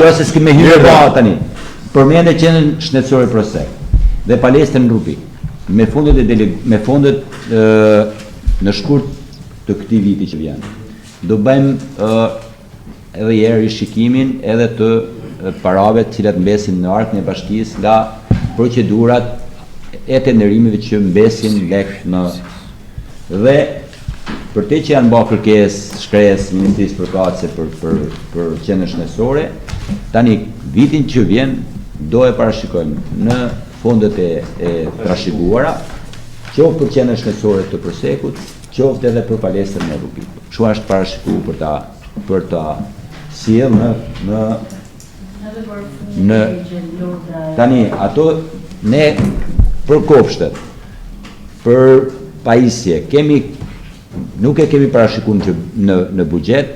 kjo se s'ki me hyrë ba tani. Për me në qenën shnecore prosek dhe palestër në rupi, me fondet në shkurt të këti viti që vjen. Do bëjmë edhe jeri shikimin edhe të parave të cilat mbesin në arkën e bashkisë nga procedurat e tenderimeve që mbesin lek në dhe për te që janë bërë kërkes shkres Ministrisë Përkatëse për qenën shnesore, tani vitin që vjen do e parashikojmë në fondet e trashëguara, qoftë për qenën shnesore të Prosekut, qoftë edhe për palestër në rrugit. Kështu është parashikuar për ta sjell në tani ato ne për kopshtet, për pajisje nuk e kemi parashikuar në buxhet,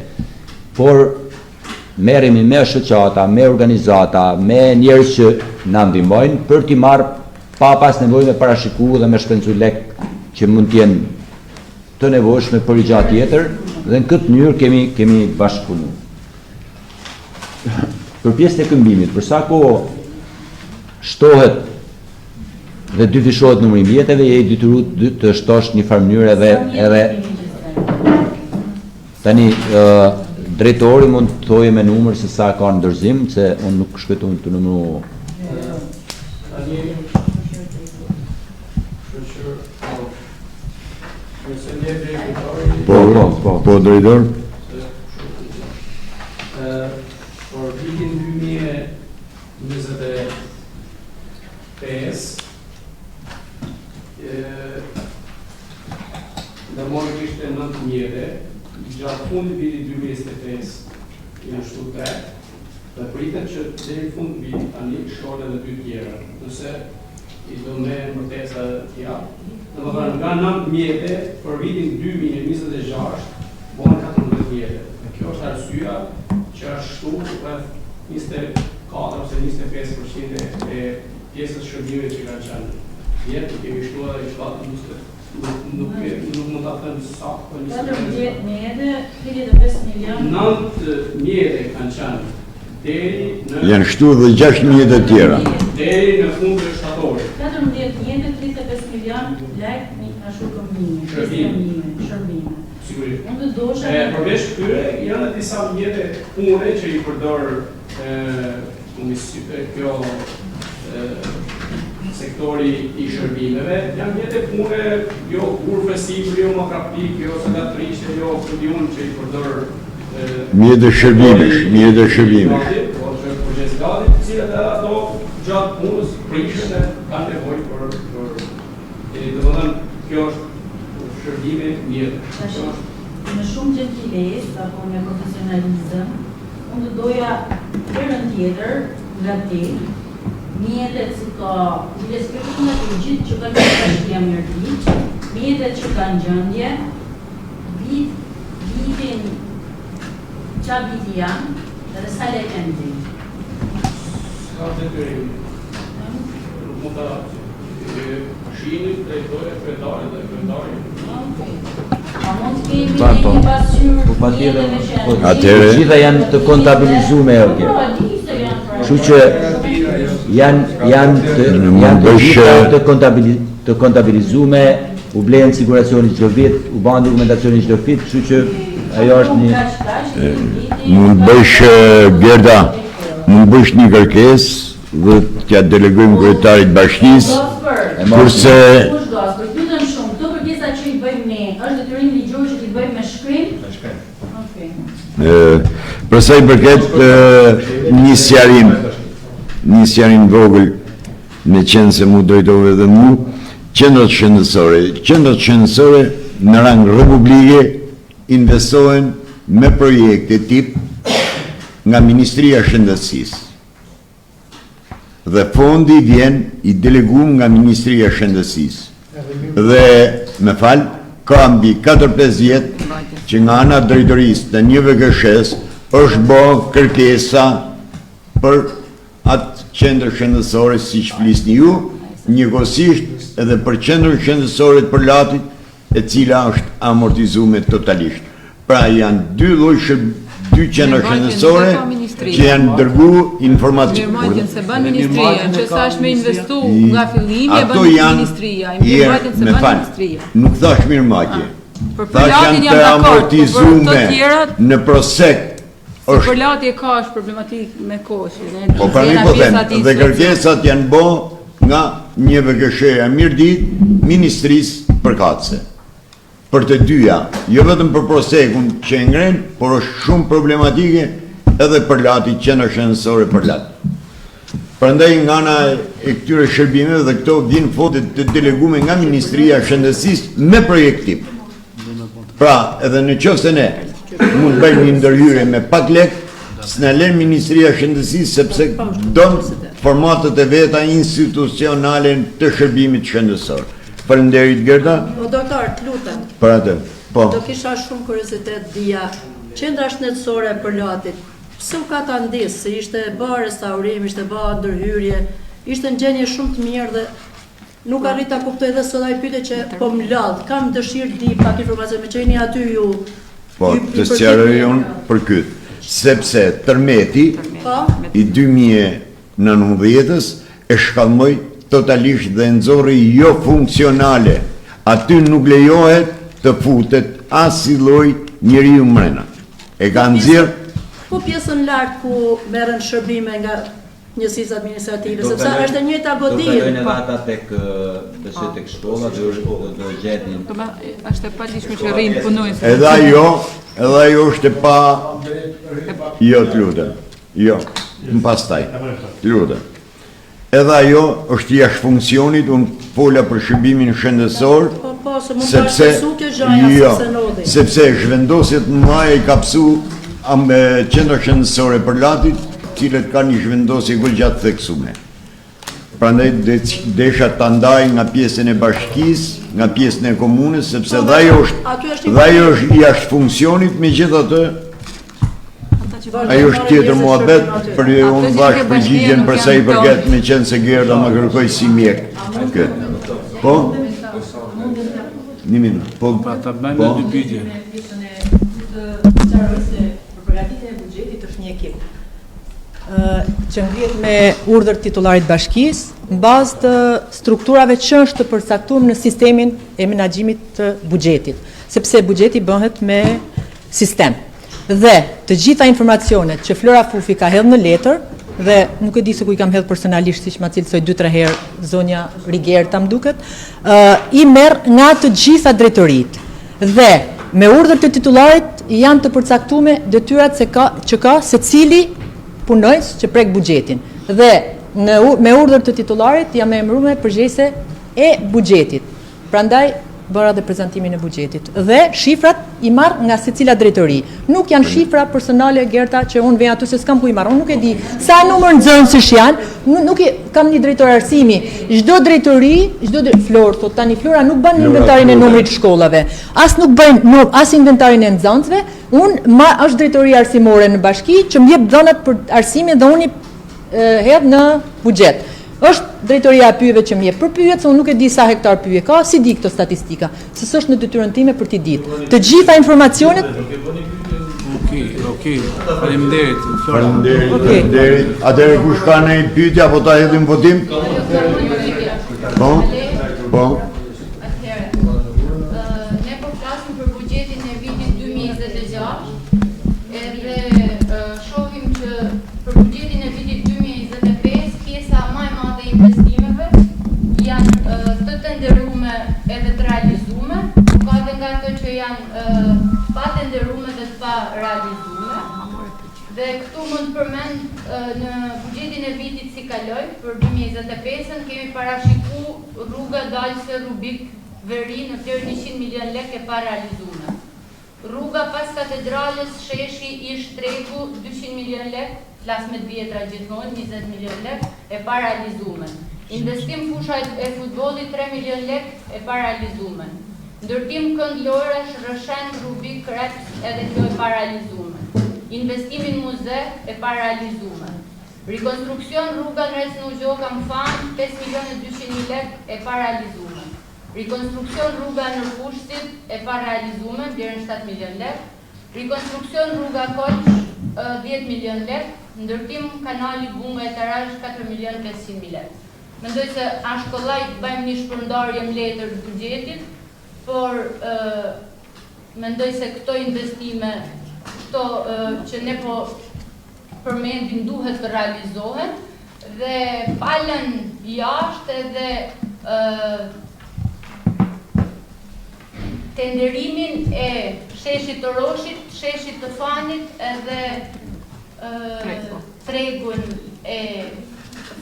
por merremi me shoqata, me organizata, me njerëz që na ndihmojnë për t'i marrë pa pas nevojë me parashikuar dhe me shpenzu lek që mund të jenë të nevojshme për i gjatë tjetër, dhe në këtë mënyrë kemi bashkëpunuar. Për pjesën e këmbimit, për sa kohë shtohet dhe dyfishohet numri i mjeteve, je i detyruar të shtosh një farë mënyrë edhe tani drejtori mund të thojë me numër se sa ka ndërzim, se unë nuk shkëtun të numru. Po, drejtor? Por vitin 2025, dërmoni kishte 9 mjede, gjatë fundi vitit 2025 janë shtu 3, dhe pritet që deri në fund vitit tani shkojnë edhe 2 tjera, nëse i do me mbërtesa tja. Domethënë nga 9 mjede për vitin 2026 bën 14 mjede. Kjo është arsyeja që është shtu rreth 24 ose 25% e pjesës shërbimeve që kanë qenë. Jetë kemi shtuar edhe shtatë nuk mund ta them saktë, po 14 mjede, 35 milion. 9 mjede kanë qenë deri në janë shtu dhe 6 mjede të tjera. Deri në fund të shtatorit. 14 mjede, 35 milion lek në shërbime. Sigurisht. Unë të dosha... Përveç këtyre, janë disa mjede pune që i përdor kjo sektori i shërbimeve, janë mjete pune, jo kurve sipër, jo makrapik, jo salatrishe, jo studion që i përdor mjete shërbimesh. Po që përgjithësisht, të cilat ato gjatë punës prishën e kanë nevojë për domethënë kjo është shërbime mjete. Me shumë gentiles apo me profesionalizëm, unë të doja herën tjetër nga ti, mjetet si ka respektimet e gjithë që kanë bashkia Mirdit, mjetet që kanë gjendje, vitin qa viti janë, dhe sa le kanë zi. Ska të detyrim. Nuk mund të mashinit, drejtore, kretare dhe kretare. A mund të kemi një pasyur Atëherë gjitha janë të kontabilizume Kështu që janë të gjitha të kontabilizume, u blenë siguracioni çdo vit, u bën dokumentacioni çdo vit, kështu që ajo është një mund bësh Gerda, mund bësh një kërkesë dhe t'ja delegojmë kryetarit bashkisë, kurse përsa i përket një sjarin vogël me qenë se mu drejtove dhe mu, qendrat shëndetësore në rang republike investohen me projekte tip nga Ministria Shëndetësisë. Dhe fondi vjen i delegum nga Ministria Shëndetësisë. Dhe me falë, ka mbi 4-5 vjetë që nga ana drejtorisë të një VKSH është bë kërkesa për atë qendër shëndetësore si që flisni ju, njëkohësisht edhe për qendrën shëndetësore të Përlatit, e cila është amortizuar totalisht. Pra janë dy qendra shëndetësore që janë dërgu informatikë. Mirëmbajtjen se bën ministria, që sa është me investu nga fillimi e bën ministria, mirëmbajtjen se bën ministria. Nuk thash mirëmbajtje. Për Thash Përlatin janë jam të dakord, amortizume në prosek. Si Përlati e ka është problematik me koshin. Po pra një po them, dhe kërkesat janë bo nga një VKSH-ja Mirdit, Ministrisë përkatëse. Për të dyja, jo vetëm për prosekun që e ngren, por është shumë problematike edhe Përlati, qendra shëndetësore Përlati. Prandaj nga ana e këtyre shërbimeve dhe këto vijnë fondet të delegume nga Ministria e Shëndetësisë me projektim. Pra, edhe në qoftë se ne mund bëjmë një ndërhyrje me pak lek, s'na lën Ministria e Shëndetësisë sepse don formatet e veta institucionale të shërbimit shëndetësor. Faleminderit Gerda. O doktor, të lutem. Për atë. Po. Do kisha shumë kuriozitet dija, qendra shëndetësore e Përlatit, pse u ka ta ndisë, se ishte bë restaurim, ishte bë ndërhyrje, ishte në gjendje shumë të mirë dhe nuk arrita kuptoj dhe sot ai pyetje që po më lodh, kam dëshirë di pak informacion me qeni aty ju. Po, të sqaroj unë për këtë, sepse tërmeti i 2019-ës e shkallmoi totalisht dhe nxorri jo funksionale. Aty nuk lejohet të futet asnjë lloj njeriu mrena. E ka nxjerr Po pjesën lart ku merren shërbime nga njësisë administrative, sepse është e njëjta goditje. Do kalojnë edhe ata tek shkolla, do gjetin. Është e padijshme që rrin punojnë. Edhe ajo është e pa. Jo, të lutem. Jo, më pastaj. Të lutem. Edhe ajo është jashtë funksionit, unë fola për shërbimin shëndetësor, sepse zhvendosjet mëdha i ka psu qendra shëndetësore Përlatit, cilët kanë një zhvendosje gjatë theksume. Prandaj desha ta ndaj nga pjesën e bashkisë, nga pjesën e komunës, sepse dhe ajo është jashtë funksionit, megjithatë ajo është tjetër muhabet, për unë bashkë përgjigjen përsa i përket me qenë se Gerda më kërkoj si mjek. Po? Një minutë. Po? Ta bëjmë dy pyetje. Për përgatitjen e buxhetit është një ekip që ngrihet me urdhër titullarit bashkisë në bazë të strukturave që është të përcaktuar në sistemin e menaxhimit të buxhetit, sepse buxheti bëhet me sistem. Dhe të gjitha informacionet që Flora Fufi ka hedhur në letër dhe nuk e di se ku i kam hedhë personalisht, siç ma cilësoj 2-3 herë zonja Rigerta më duket, i merr nga të gjitha drejtoritë. Dhe me urdhër të titullarit janë të përcaktuar detyrat që ka secili punojës që prek buxhetin. Dhe me urdhër të titullarit jam emëruar përgjegjëse e buxhetit. Prandaj bëra dhe prezantimin e buxhetit. Dhe shifrat i marr nga secila drejtori. Nuk janë shifra personale Gerta që unë vej aty se s'kam ku i marr. Unë nuk e di sa numër nxënësish janë, nuk kam një drejtor arsimi. Çdo drejtori, Flor, thot tani Flora nuk bën inventarin e numrit të shkollave. As nuk bëjnë as inventarin e nxënësve. Unë është drejtoria arsimore në bashki që më jep dhënat për arsimin dhe unë hedh në buxhet. Është drejtoria e pyjeve që më jep për pyjet, se unë nuk e di sa hektar pyje ka, si di këto statistika, se s'është në detyrën time për t'i ditë. Të gjitha informacionet. Okej. Faleminderit. Faleminderit. Atëherë kush ka ndonjë pyetje apo ta hedhim votim? Po. Ne po flasim për buxhetin e vitit 2026, edhe shohim që për buxhetin e vitit 2025 pjesa më e madhe e investimeve janë të tenderume edhe të realizume, ka dhe nga ato që janë pa tenderume dhe të pa realizume. Dhe këtu mund të përmend në buxhetin e vitit si kaloi për 2025-ën kemi parashiku rruga dalse Rubik Veri në vlerë 100 milion lekë e pa realizume. Rruga pas katedrales Sheshi Ish Tregu 200 milion lekë, plasmet vjetra gjithmonë 20 milion lekë e pa realizume. Investim fusha e futbollit 3 milion lekë e pa realizume. Ndërtim kënd Loresh, Rëshen, Rubik, Reps edhe kjo e pa realizume. Investimin muze e pa realizume. Rekonstruksion rruga në Resnu Gjoka Mfan 5 milion e 200 lekë e pa realizume. Rekonstruksion rruga në Kushtit e pa realizume, vlerën 7 milion lekë. Rekonstruksion rruga Koq 10 milion lekë. Ndërtim kanali Bunga e Tarazh 4 milion 500 lekë. Mendoj se ashtë kollaj bëjmë një shpërndarje më letër të buxhetit, por mendoj se këto investime, këto që ne po përmendim duhet të realizohen, dhe palën jashtë edhe tenderimin e sheshit të Roshit, sheshit të Fanit edhe tregun e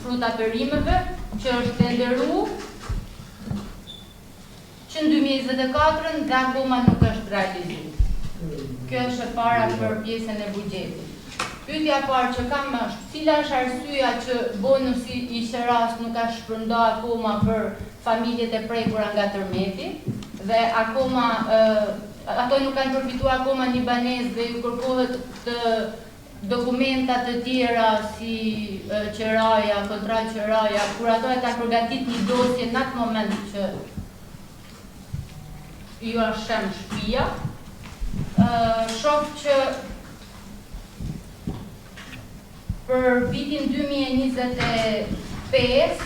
fruta perimeve që është tenderu që në 2024 dhe akoma nuk është realizu. Kjo është e para për pjesën e buxhetit. Pyetja parë që kam është, cila është arsyeja që bonusi i Sheras nuk ka shpërndar akoma për familjet e prekura nga tërmeti, dhe akoma ato nuk kanë përfituar akoma një banesë dhe ju kërkohet të dokumentat të tjera si qeraja, kontratë qeraja, kur ato e ka përgatit një dosje në atë moment që ju është shemë shtëpia. Shoh që për vitin 2025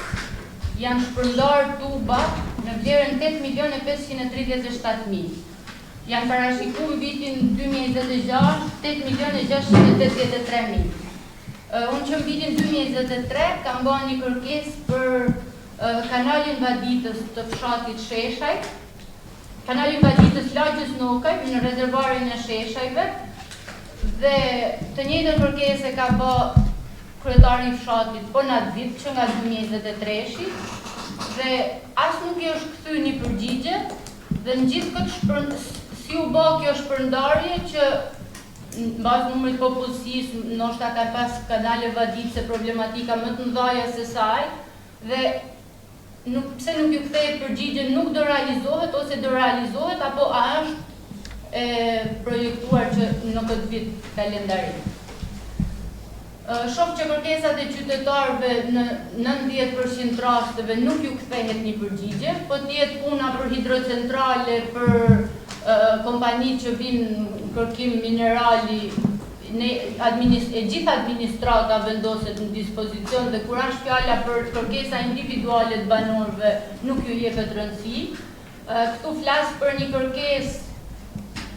janë shpërndar tubat në vlerën 8.537.000. Janë parashiku në vitin 2026 8.683.000. Unë që në vitin 2023 kam bërë një kërkesë për kanalin vaditës të fshatit Sheshaj, kanalin vaditës Lagjës Nokaj në rezervarin e Sheshajve, dhe të njëjtën kërkesë ka bërë kryetari i fshatit po në atë vit që nga 2023, dhe as nuk i është kthy një përgjigje, dhe në gjithë këtë si u bë kjo shpërndarje që në bazë numrit popullsisë ndoshta ka pas kanale vaditëse problematika më të mëdha se saj, dhe pse nuk ju kthehet përgjigje nuk do realizohet ose do realizohet apo a është projektuar që në këtë vit kalendarik. Shoh që kërkesat e qytetarëve në 90% rasteve nuk ju kthehet një përgjigje, po tjetë puna për hidrocentrale, për kompani që vinë kërkim minerali, e gjitha administrata vendoset në dispozicion, dhe kur është fjala për kërkesa individuale të banorëve nuk ju jepet rëndësi. Këtu flas për një kërkesë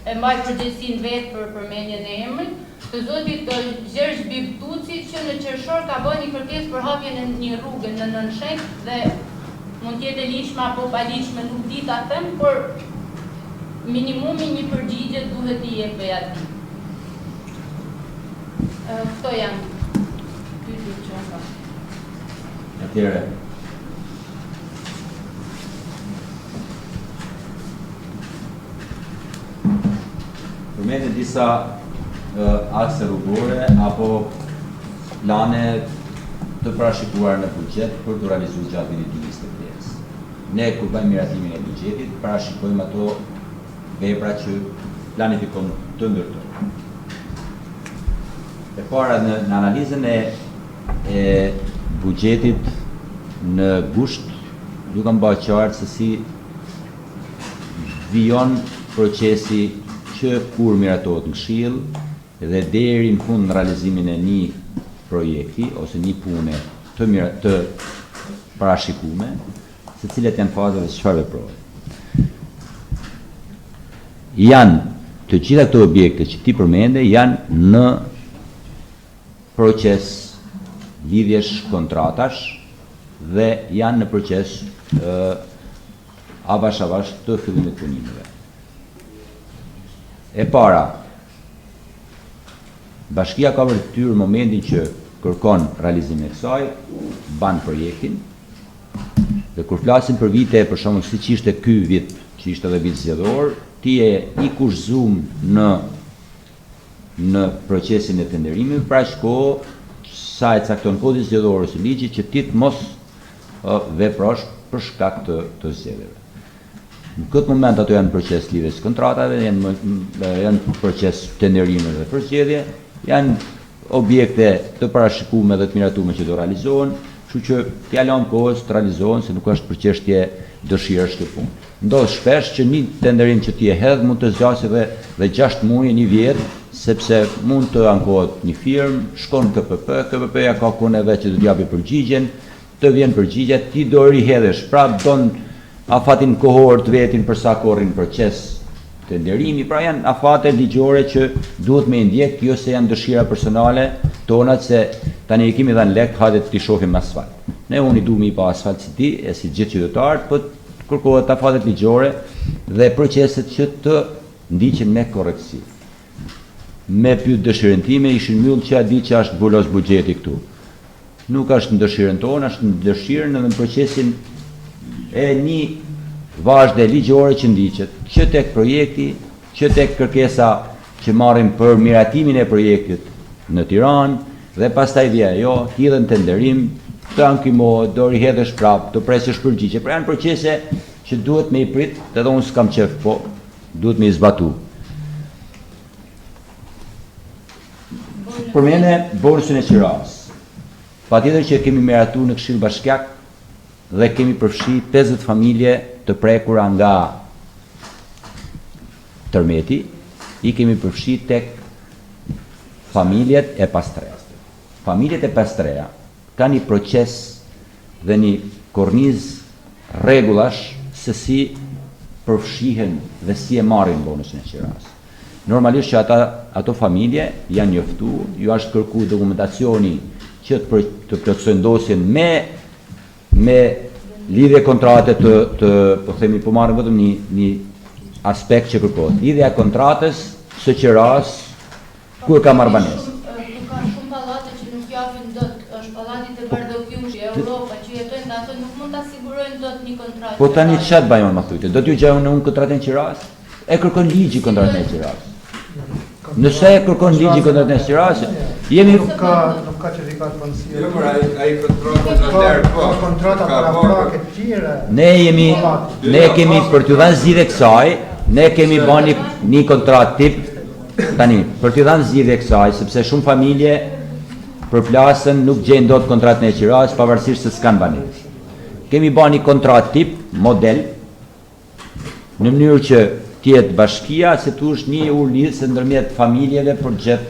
e mbaj përgjegjësinë vetë për përmendjen e emrit, të zotit Gjergj Bibtuci, që në qershor ka bërë një kërkesë për hapjen e një rrugë në Nënshenk dhe mund të jetë e ligjshme apo pa ligjshme, nuk di ta them, por minimumi një përgjigje duhet i jepë atij. Këto janë pyetjet që kam. Atëherë, përmendet disa akse rrugore apo plane të parashikuar në buxhet për të realizuar gjatë vitit 2025. Ne kur bëjmë miratimin e buxhetit, parashikojmë ato vepra që planifikojmë të ndërtojmë. E para në analizën e buxhetit në gusht, ju kam bërë qartë se si vijon procesi që kur miratohet në Këshill dhe deri në fund në realizimin e një projekti ose një pune të parashikume, se cilat janë fazat dhe çfarë veprohet. Janë të gjitha këto objekte që ti përmende janë në proces lidhjesh kontratash dhe janë në proces avash të fillimit të punimeve. E para, bashkia ka vërtetuar momentin që kërkon realizimin e kësaj, ban projektin, dhe kur flasim për vite, për shembull siç ishte ky vit, që ishte edhe vit zgjedhor, ti e i kushzuar në procesin e tenderimit, pra aq kohë sa e cakton kodi zgjedhor ose ligji që ti të mos veprosh për shkak të zgjedhjeve. Në këtë moment ato janë proces lidhjes kontratave, janë proces tenderime dhe për zgjedhje, janë objekte të parashikuara dhe të miratuara që do realizohen, kështu që t'ia lëm kohës të realizohen se nuk është për çështje dëshirash të punë. Ndodh shpesh që një tenderim që ti e hedh mund të zgjasë dhe 6 muaj, një vit, sepse mund të ankohet një firmë, shkon në KPP-ja ka kuneve që do t'japi përgjigjen, të vjen përgjigja, ti do rihedhesh, prapë don afatin kohor të vetin për sa korrin proces të nderimi, pra janë afate ligjore që duhet me ndjek, jo se janë dëshira personale tonat se tani i kemi dhënë lek, hajde të shohim asfalt. Ne unë i duam i pa asfalt si ti, e si gjithë qytetarët, po kërkohet afatet ligjore dhe proceset që të ndiqen me korrektësi. Me pyet dëshirën time, ishin mbyll që a di që është bulos buxheti këtu. Nuk është në dëshirën tonë, është në dëshirën edhe në procesin e një vazhde ligjore që ndiqet, që tek projekti, që tek kërkesa që marrim për miratimin e projektit në Tiranë, dhe pastaj vjen ajo, hidhen tenderim, të ankimohet, do rihedhesh prapë, të presësh përgjigje. Pra janë procese që duhet me i prit, edhe unë s'kam qef, po duhet me i zbatu. Për mene, bonusin e Qiras. Patjetër që kemi miratu në Këshill Bashkiak dhe kemi përfshi 50 familje të prekura nga tërmeti, i kemi përfshi tek familjet e Pastreja. Familjet e Pastreja ka një proces dhe një korniz rregullash se si përfshihen dhe si e marrin bonusin e Qiras. Normalisht që ato familje janë njoftu, ju është kërku dokumentacioni që të plotësojnë dosjen me lidhje kontrate po themi, po marrim vetëm një aspekt që kërkohet. Lidhja e kontratës së Qiras ku e ka marrë banesë. Ka shumë pallate që nuk japin dot, është pallati te Bardokjushi, Europa, që jetojnë ato nuk mund ta sigurojnë dot një kontratë. Po tani çfarë bajon më thujtë? Do t'ju gjejmë unë kontratën e Qiras? E kërkon ligji kontratën e Qiras. Nëse e kërkon ligji kontratën e Qiras, jemi nuk ka certifikat punësie. Jo, por ai kontrata para të tjera. Ne kemi për t'ju dhënë zgjidhje kësaj, ne kemi bënë një kontratë tip tani për t'ju dhënë zgjidhje kësaj, sepse shumë familje përplasën nuk gjejnë dot kontratën e Qiras pavarësisht se s'kan banesë. Kemi bënë një kontratë tip model në mënyrë që tjetë bashkia, se tu është një urlisë ndërmjet familjeve për gjithë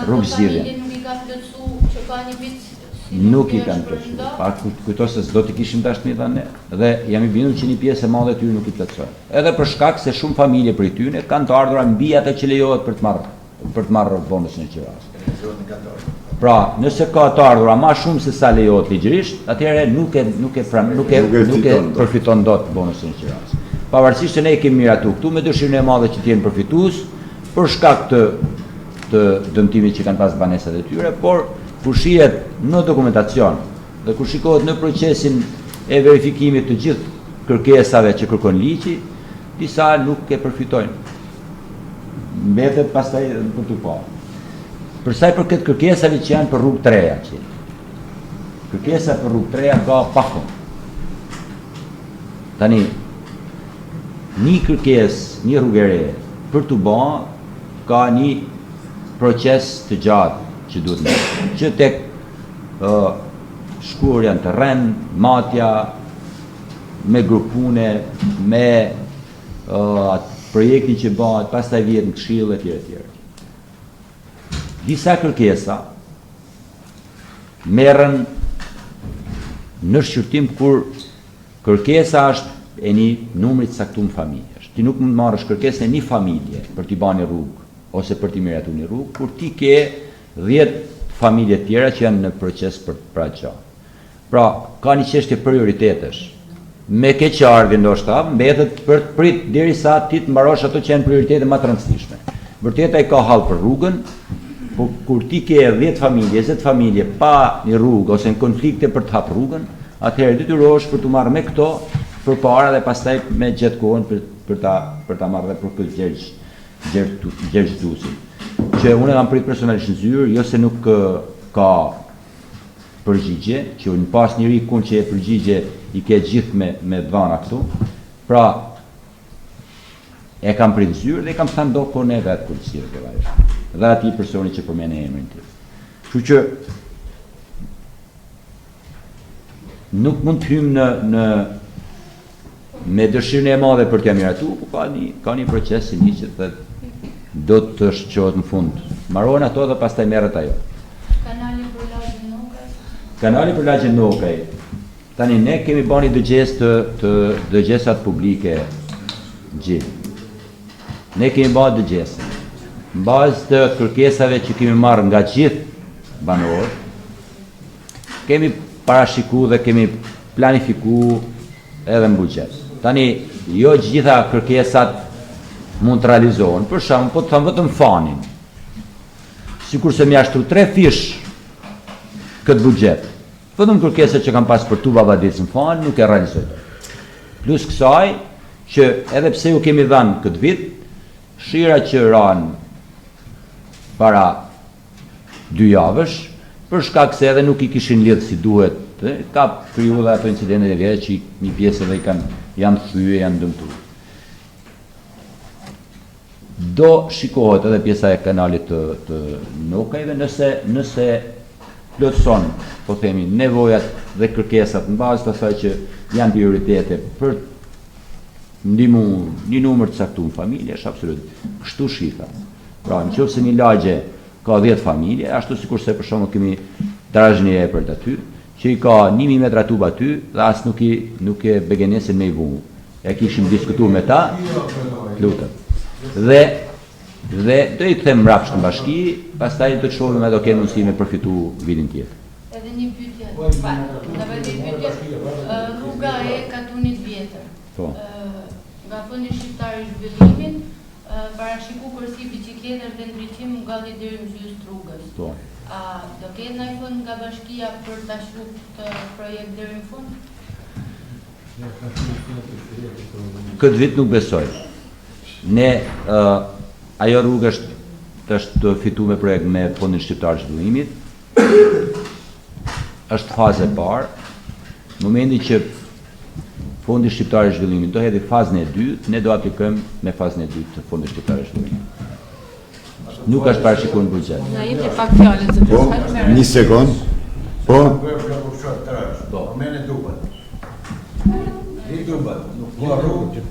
rrugë zgjidhje. Asnjë nga familje nuk i ka plotësu që ka një vit Nuk i kanë plotësuar. Pa kujto se s'do t'i kishim dashni tani dhe jam i bindur që një pjesë e madhe e tyre nuk i plotësojnë. Edhe për shkak se shumë familje prej tyre kanë të ardhura mbi atë që lejohet për të marrë bonusin e qiras. Pra, nëse ka të ardhura më shumë se sa lejohet ligjërisht, atëherë nuk e përfiton dot bonusin e qiras. Pavarësisht se ne kemi miratu këtu me dëshirën e madhe që të jenë përfitues për shkak të dëmtimit që kanë pas banesat e tyre, por kur shihet në dokumentacion dhe kur shikohet në procesin e verifikimit të gjithë kërkesave që kërkon ligji, disa nuk e përfitojnë. Mbetet pastaj për të parë. Për sa i përket kërkesave që janë për rrugë të reja, kërkesa për rrugë të reja ka pakon. Tani, një kërkesë, një rrugë e re për të bërë ka një proces të gjatë që duhet në që tek shkurja në terren, matja, me grupune, me projekti që bëhet, pastaj vjet në këshill e tjerë. Disa kërkesa merren në shqyrtim kur kërkesa është e një numrit caktuar familjesh. Ti nuk mund të marrësh kërkesën e një familje për t'i bërë një rrugë ose për t'i miratuar një rrugë, kur ti ke 10 familje tjera që janë në proces për atë. Pra, ka një çështje prioritetesh. Me keqardhje ndoshta mbetet për të prit derisa ti të mbarosh ato që janë prioritete më të rëndësishme. Vërtet ai ka hall për rrugën, por kur ti ke 10 familje, 20 familje pa një rrugë ose në konflikte për të hapur rrugën, atëherë detyrohesh për të marrë me këto përpara dhe pastaj me gjatë kohën për ta marrë dhe për këtë gjergjituesin. Që unë kam prit personalisht në zyrë, jo se nuk ka përgjigje, që në pas njëri kun që e përgjigje i ke gjithë me dhana këtu, pra e kam prit në zyrë dhe kam thënë do po ne vetë policisë të vajshë, dhe ati personi që përmene emrin të. Kështu që nuk mund të hymë me dëshirën e madhe për t'ja miratu, po ka një proces i një që të do të shqohet në fund. Mbarohen ato dhe pastaj merret ajo. Kanali për lagjin Nokaj? Kanali për lagjin Nokaj. Tani ne kemi bani dëgjesat publike gjithë. Ne kemi bani dëgjesat. Në bazë të kërkesave që kemi marrë nga gjithë banorë, kemi parashiku dhe kemi planifiku edhe në buxhet. Tani, jo gjitha kërkesat mund të realizohen, për shkak po të them vetëm fanin. Sikurse më jashtru 3 fish këtë buxhet. Vetëm kërkesat që kam pas për tu Vavadis në fan nuk e realizoj. Plus kësaj që edhe pse ju kemi dhënë këtë vit, shira që ran para 2 javësh, për shkak se edhe nuk i kishin lidhë si duhet, ka kriju dhe ato incidentet e vjetra që një pjesë edhe janë thyë, janë dëmtuar. Do shikohet edhe pjesa e kanalit të Nokajve nëse plotëson, po themi, nevojat dhe kërkesat në bazë të asaj që janë prioritete për ndihmu një numër të caktuar familjesh, absolutisht. Kështu shifa. Pra, nëse një lagje ka 10 familje, ashtu sikurse për shembull kemi Drazhni e epërt aty, që i ka 1000 metra tub aty dhe as nuk e begenesin me i vu. Ja kishim diskutuar me ta, lutem. Dhe do i them mbrapsht në bashki, pastaj do të shohim edhe do kenë mundësi me përfitu vitin tjetër. Edhe një pyetje. Rruga e Katunit vjetër. Po. Nga Fondi Shqiptar i Zhvillimit, parashiku kursi biçikletësh dhe ndriçim ngalli deri në gjysmë të rrugës. Po. A do ketë ndonjë fond nga bashkia për ta shruar këtë projekt deri në fund? Këtë vit nuk besoj. Ne ajo rrugë është fitu me projekt me Fondin Shqiptar të Zhvillimit. Është faza e parë. Në momentin që Fondi Shqiptar të Zhvillimit do hedhë fazën e dytë, ne do aplikojmë me fazën e dytë të Fondit Shqiptar të Zhvillimit. Nuk është parashikuar në buxhet. Na jepni pak fjalën se Po, një sekond. Po. Po. Mene dupat. Një dupat, nuk po rrugë.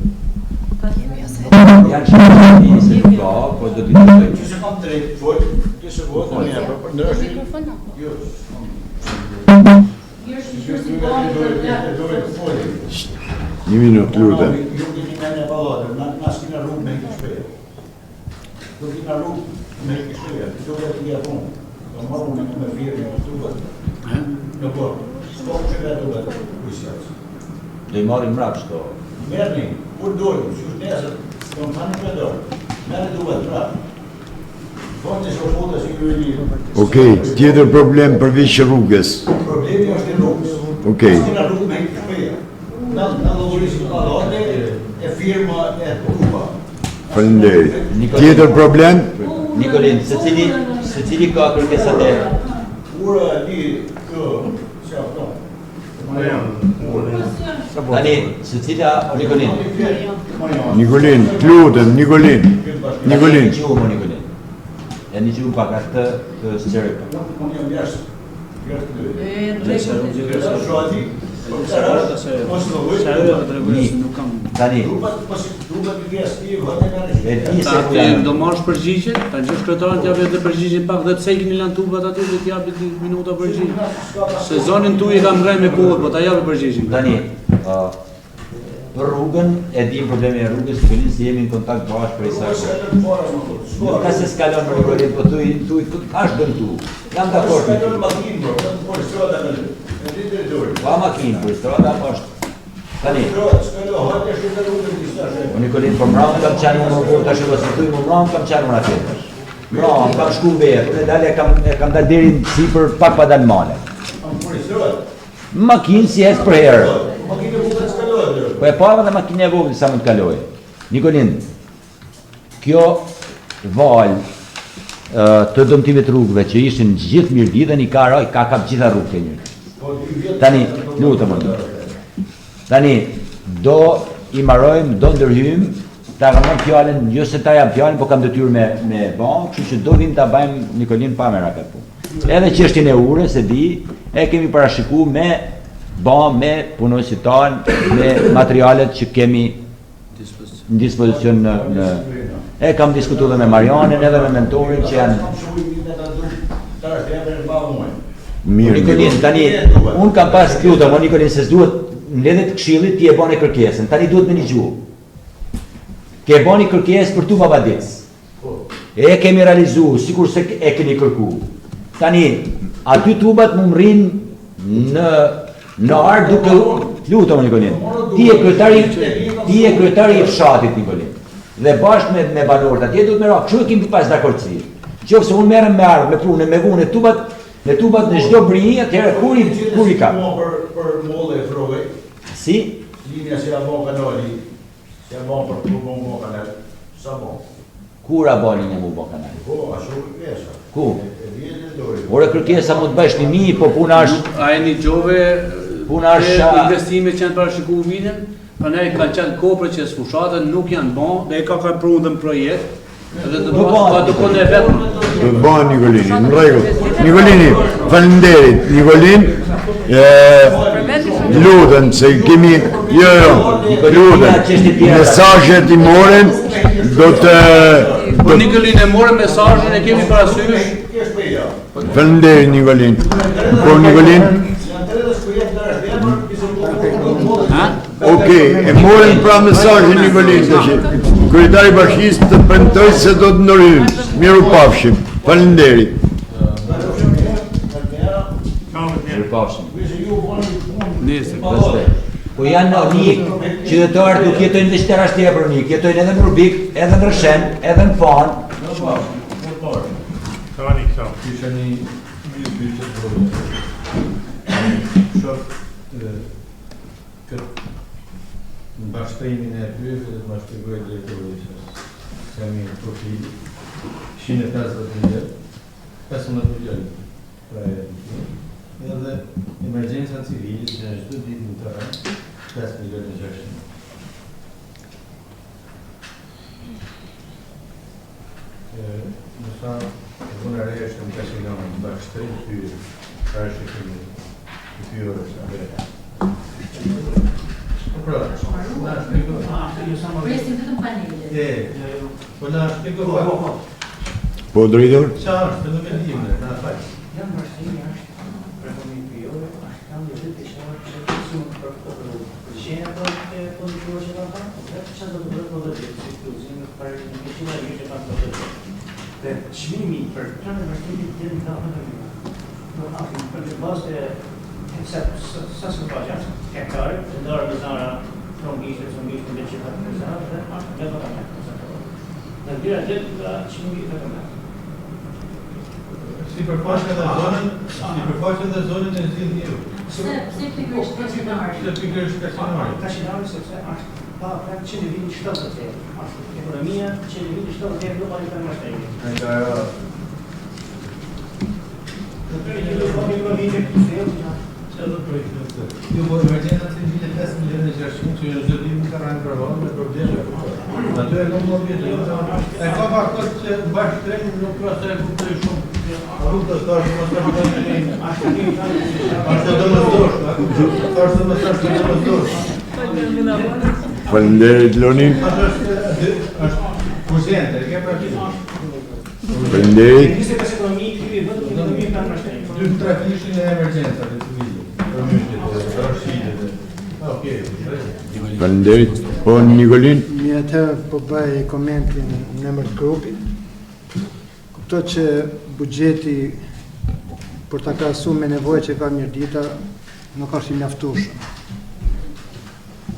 Janë shumë se nuk ka, po do t'i diskutojmë. Që se kam drejt, fol, që se vot, Mikrofon apo? Një minutë, lutem. Ju keni me balladër, na s'kina rrugë me këtë shpejt. Do kina rrugë me këtë shpejt, do të t'ia punë. Do marrë me firmë të tubat. Në po, s'ko që ka tubat, kujsjac. Do I marrim mrap shto. Merni, kur dojmë, që është nesër, do më tani për dorë. Merni tubat mrap. Fonte që foto si ju e një. Okej, tjetër problem përveç rrugës. Problemi është i rrugës. Okej. S'kina rrugë me këtë shpejt. Në llogarisë balladë e firma e tuba. Faleminderit. Tjetër problem? Nikolin, secili ka kërkesat e Ura di kë, çfarë? Tani, secila Nikolin. Nikolin, lutem, Nikolin. Nikolin. Nikolin. Ja një gjuhë pak atë të sëqerit. Tani, do marrësh përgjigjen, ta gjesh kryetarën t'ja vetë përgjigjen pak dhe të cekin i lanë tubat aty dhe t'japi 10 minuta përgjigje. Sezonin tuaj e kam ngrej me kohë, po ta japi përgjigjen. Tani, për rrugën, e dim problemi e rrugës, këllin si jemi në kontakt bashkë për i sakë. Nuk ka se s'kalon për rrugën, po tu ashtë dëmtu. Jam dakord me ty. Pa makinë, për strada ashtë. Tani, Nikolin, për mranë kam qenë më për të shëllësituj, më mranë kam qenë më në tjetër. Mranë, kam shku vetë, dhe dalë e kam dalë deri në si për pak pa dalë male. Makinë si hes për herë. Po e pava dhe makinë e vogël sa më të kaloj. Nikolin, kjo valë të dëmtimit rrugëve që ishin gjithë mirë ditën i ka kap gjitha rrugë të njërë. Tani, lutem më. Tani, do i marojmë, do ndërhymë, ta kam marrë fjallën, jo se ta jam fjallën, po kam detyrë me banë, kështu që do vim ta bajmë Nikolin pa me rakat punë. Edhe çështjen e urës, e di, e kemi parashikuar me banë, me punojësit tanë, me materialet që kemi në dispozicion në... E kam diskutuar dhe me Marianin edhe me mentorin që janë... Nikolin, tani, unë kam pas lutem, o Nikolin, se s'duhet në ledhet këshillit ti e bani kërkesën, tani duhet me një gjuhë. Ke bani kërkesë për tu babadec. E kemi realizu, sikur se e keni kërku. Tani, aty tubat më mrin në ardë duke... Lutem, Nikolin, ti e kryetari i fshatit, Nikolin. Dhe bashkë me banorët, atje duhet me ra, kështu e kemi pas dakordsi. Qofse unë merrem me ardhë, me prunë, me vunë, në tubat në çdo brinjë, atëherë kur i ka? Për mollë e froj. Si? Linja si avon kanali, si avon për të bon kanal, sa bon. Kur a bon linja mu bon kanal? Po, ashtu kërkesa. Ku? Ore kërkesa mu të bësh një mi, po puna është... A e një gjove, puna është... investime që janë parashiku vinin, pa ne kanë qenë kopre që sfushatën nuk janë bon, dhe e ka prunë dhe në projekt, edhe të bënë e vetëm. Të bënë Nikolini, në rregull. Nikolini, faleminderit. Nikolin, lutën se kemi... Jo, lutën. Mesazhet i moren, do të... Po Nikolin e morën mesazhin, e kemi parasysh. Faleminderit Nikolin. Po Nikolin... Okej, e morën pra mesazhin Nikolin tash. Kryetari i bashkisë të premtoi se do të ndërhyjmë. Miru pafshim. Faleminderit. Miru pafshim. Nesër. Po janë në Nik, qytetarët nuk jetojnë dhe qytetarë ashtë tjepër Nik, jetojnë edhe në Rubik, edhe në Rëshen, edhe në Fanë. Kisha një pyetje të shoh këtë mbashtrimin e pyetjeve dhe më shpjegoj drejtorisht. Kemi profil 150.000, 15 milion. Edhe emergjenca civile që në çdo ditë në tërë 5 milion e 600. Në sa punë e re është në kasinon në bashkëtrim ty parashikimi i pyetjes atë. Pra, na shpjegoj. Presim vetëm panelet. Po na shpjegoj. Po drejtor? Çfarë është fenomenime, na fal. Janë mashtrimi është, për një pyetje, është kanë Përgjene për konditurë që kanë parë, që do të bërë për dhe gjithë, si të uzime për një këshina një që kanë për dhe dhe qmimi për të në vërtimit të në për të bazë të sa së përgja, hektare, të ndarë në zara trongishtë dhe që kanë në zara dhe në të kanë në dyra gjithë nga qmimi të kanë. Si përfaqe dhe zonën e zhjith njërë. Pse pikërisht kaçinari? Kaçinari sepse është pa praktikë që në vitin 70 është ekonomia që në vitin 70 nuk ka një mashtrimit. Nga ajo ju po emergjenca të vitit 5 milionë e 600 që në zëdim ka rënë përvonë me probleme. Ato e nuk më vjetë. E ka faktor që bashkëtreni nuk ka se e kuptoj shumë. Nuk të thashë më të përgjene. Ashtë të më zdosh. Thashë të më zdosh. Faleminderit Loni. Është kursente, e ke praktikë. Faleminderit. Nisë pas ekonomi, këtu vetë ekonomi kanë mashtrim. 2-3 fishin e emergjenca të vitit. Për myshtet, rëshqitet. Okej. Faleminderit. Po Nikolin. Mi atëherë po bëj komentin në emër të grupit. Kuptoj që buxheti për ta krahasuar me nevojat që ka Mirdita nuk është i mjaftueshëm.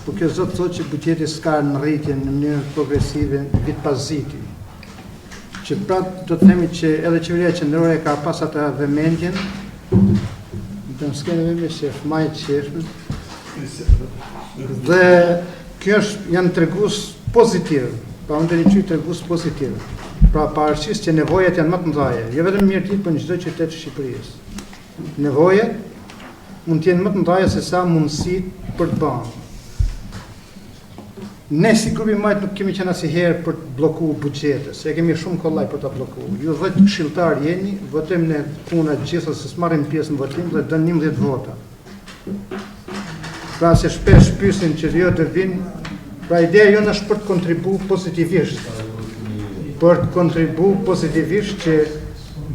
Po kjo zot thotë që buxheti s'ka në rritje në mënyrë progresive vit pas viti. Që pra do të themi që edhe qeveria qendrore ka pas atë vëmendjen, do të skemi me shef, majt shefën. Dhe kjo është janë tregues pozitiv, pa unë të një tregues pozitiv. Pra parësisht që nevojat janë më të mëdha, jo vetëm Mirdit, por në çdo qytet të Shqipërisë. Nevojat mund të jenë më të mëdha se sa mundësitë për të bërë. Ne si grupi majt nuk kemi qenë asnjëherë për të bllokuar buxhetin, se kemi shumë kollaj për ta bllokuar. Ju 10 këshilltar jeni, votojmë ne puna të gjitha se s'marrim pjesë në votim dhe dën 11 vota. Pra se shpesh pyesin që jo të vinë, pra ideja jonë është për të kontribuar pozitivisht. Për të kontribuar pozitivisht që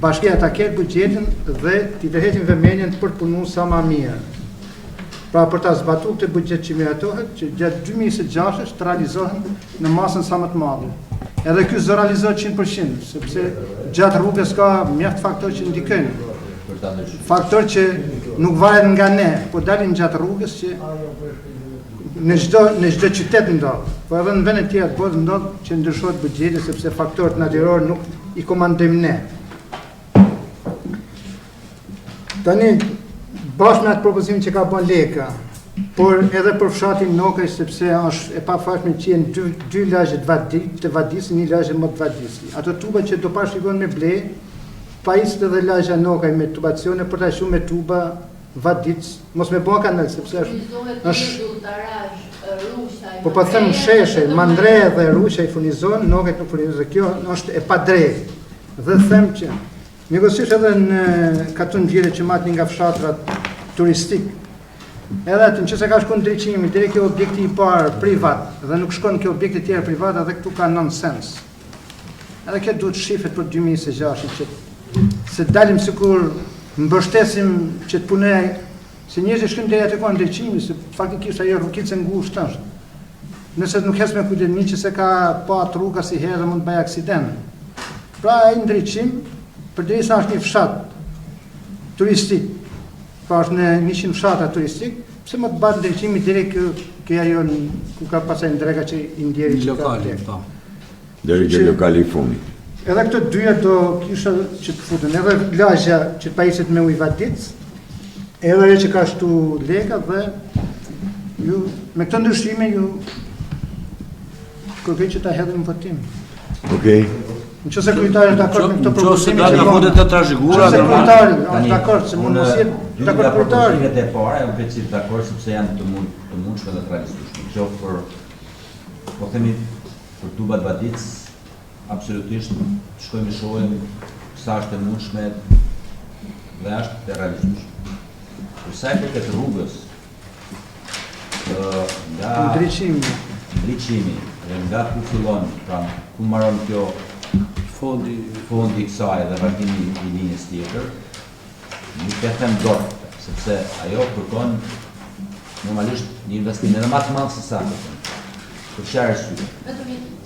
bashkia ta ketë buxhetin dhe t'i tërheqin vëmendjen për të punuar sa më mirë. Pra për ta zbatuar këtë buxhet që miratohet, që gjatë 2026 të realizohen në masën sa më të madhe. Edhe ky zë realizohet 100%, sepse gjatë rrugës ka mjaft faktorë që ndikojnë. Faktor që nuk varet nga ne, po dalin gjatë rrugës që në çdo qytet ndodh, po edhe në vende të tjera të botës ndodh që ndryshohet buxheti sepse faktorët natyror nuk i komandojmë ne. Tani bashkë me atë propozimin që ka bën Leka, por edhe për fshatin Nokaj sepse është e pafashme që janë dy lagje të Vadis, një lagje më të Vadisi. Ato tuba që do parashikohen me ble, pajisët edhe lagja Nokaj me tubacione për ta shumë me tuba Vadic, mos me bën kanal sepse është po po them sheshe, Mandre dhe Rusha i furnizon, Nokaj nuk furnizon, kjo është e padrejtë. Dhe them që negocish edhe në katun vjere që matni nga fshatrat turistik, edhe atë në që se ka shkon drejqimi, dhe kjo objekti i parë privat, dhe nuk shkon kjo objekti tjera privat, edhe këtu ka nonsens. Edhe kjo duhet shifet për 2026, që se dalim sikur mbështesim që të punoj, se njerëzit shkojnë deri atë kohë ndriçimi, se faktikisht ajo rrugicë ngushtë është. Nëse nuk hes me kujdes një që se ka pa rruga si herë dhe mund të bëj aksident. Pra ai ndriçim përderisa është një fshat turistik, pra është në 100 fshatra turistik, pse më të bëhet ndriçimi direkt kjo ajo ku ka pasaj ndrega që i ndjeri lokali, po. Deri që lokali i fundit. Edhe këto dyja do kisha që të futen, edhe lagja që pajiset me ujë Vadic, edhe ajo që ka shtu Leka dhe ju me këto ndryshime ju kërkoj që ta hedhim në votim. Okej. Nëse kryetari është dakord me këtë propozim, nëse ka votet të trashëguara, nëse kryetari është dakord se mund mos jetë dakord kryetari. Propozimet e para janë precizisht dakord sepse janë të mundshme dhe të realistishme. Qoftë për po themi për tubat Vadic, absolutisht shkojmë shohim sa është e mundshme dhe është e realistishme. Për sa i përket rrugës, nga ndriçimi dhe nga ku fillon, pra ku mbaron kjo fondi i kësaj dhe vazhdimi i linjës tjetër, nuk e them dot, sepse ajo kërkon normalisht një investim edhe më të madh se sa. Për çfarë arsye?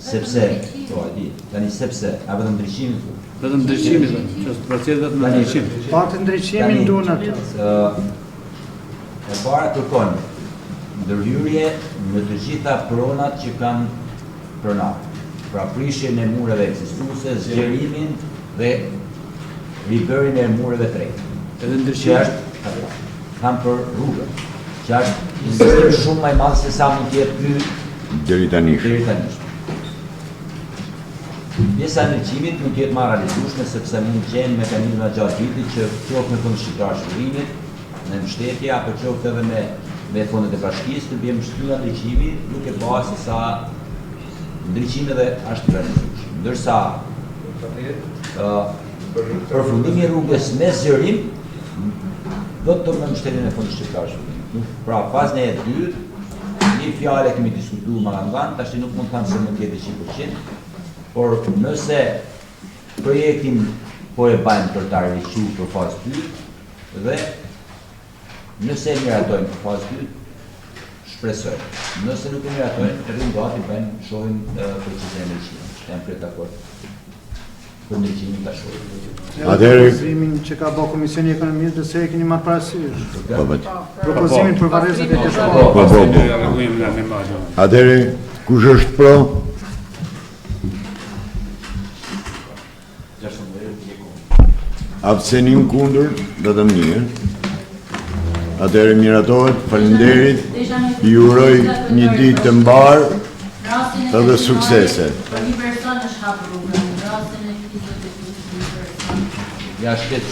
Sepse, po e di, tani sepse, a vetëm ndryshimi këtu? Vetëm ndryshimi, që është proces vetëm ndryshim. Patë ndryshimin duhen atë. E para kërkon ndërhyrje në të gjitha pronat që kanë pronar. Pra prishjen e mureve ekzistuese, zgjerimin dhe ribërin e mureve të reja. Edhe ndryshim. Kam për rrugën, që është investim shumë më i madh se sa mund të jetë ky deri tani. Pjesa e ndryshimit mund të jetë më realizueshme sepse mund të gjenë mekanizma gjatë vitit që qoftë me fond shqiptar shërimit, me mbështetje apo qoftë edhe me fondet e bashkisë të bëjmë shtylla ndryshimi duke pasur se sa ndryshime dhe është realizueshëm. Ndërsa përfundimi i rrugës me zgjerim vetëm me mbështetjen e fondit shqiptar shërimit. Pra fazën e dytë, një fjalë kemi diskutuar më ngan, tash nuk mund të them se mund të jetë 100%, por nëse projektin po e bajmë për ta riqur për fazë 2 dhe nëse e miratojmë për fazë 2, shpresojmë. Nëse nuk e miratojmë, rrim gati bëjmë shohim procesin e ndryshimit. Jam krejt dakord për ndryshimin ta shohim. Propozimin që ka bërë Komisioni i Ekonomisë dhe se e keni marrë parasysh. Propozimin për varrezat e shkollës. Atëherë, kush është pro? Abstenim kundër, vetëm një. Atëherë miratohet, faleminderit. Ju uroj një ditë të mbarë edhe suksese. Për një person është hapur rrugën, në rastin e këtij zoti. Ja shtet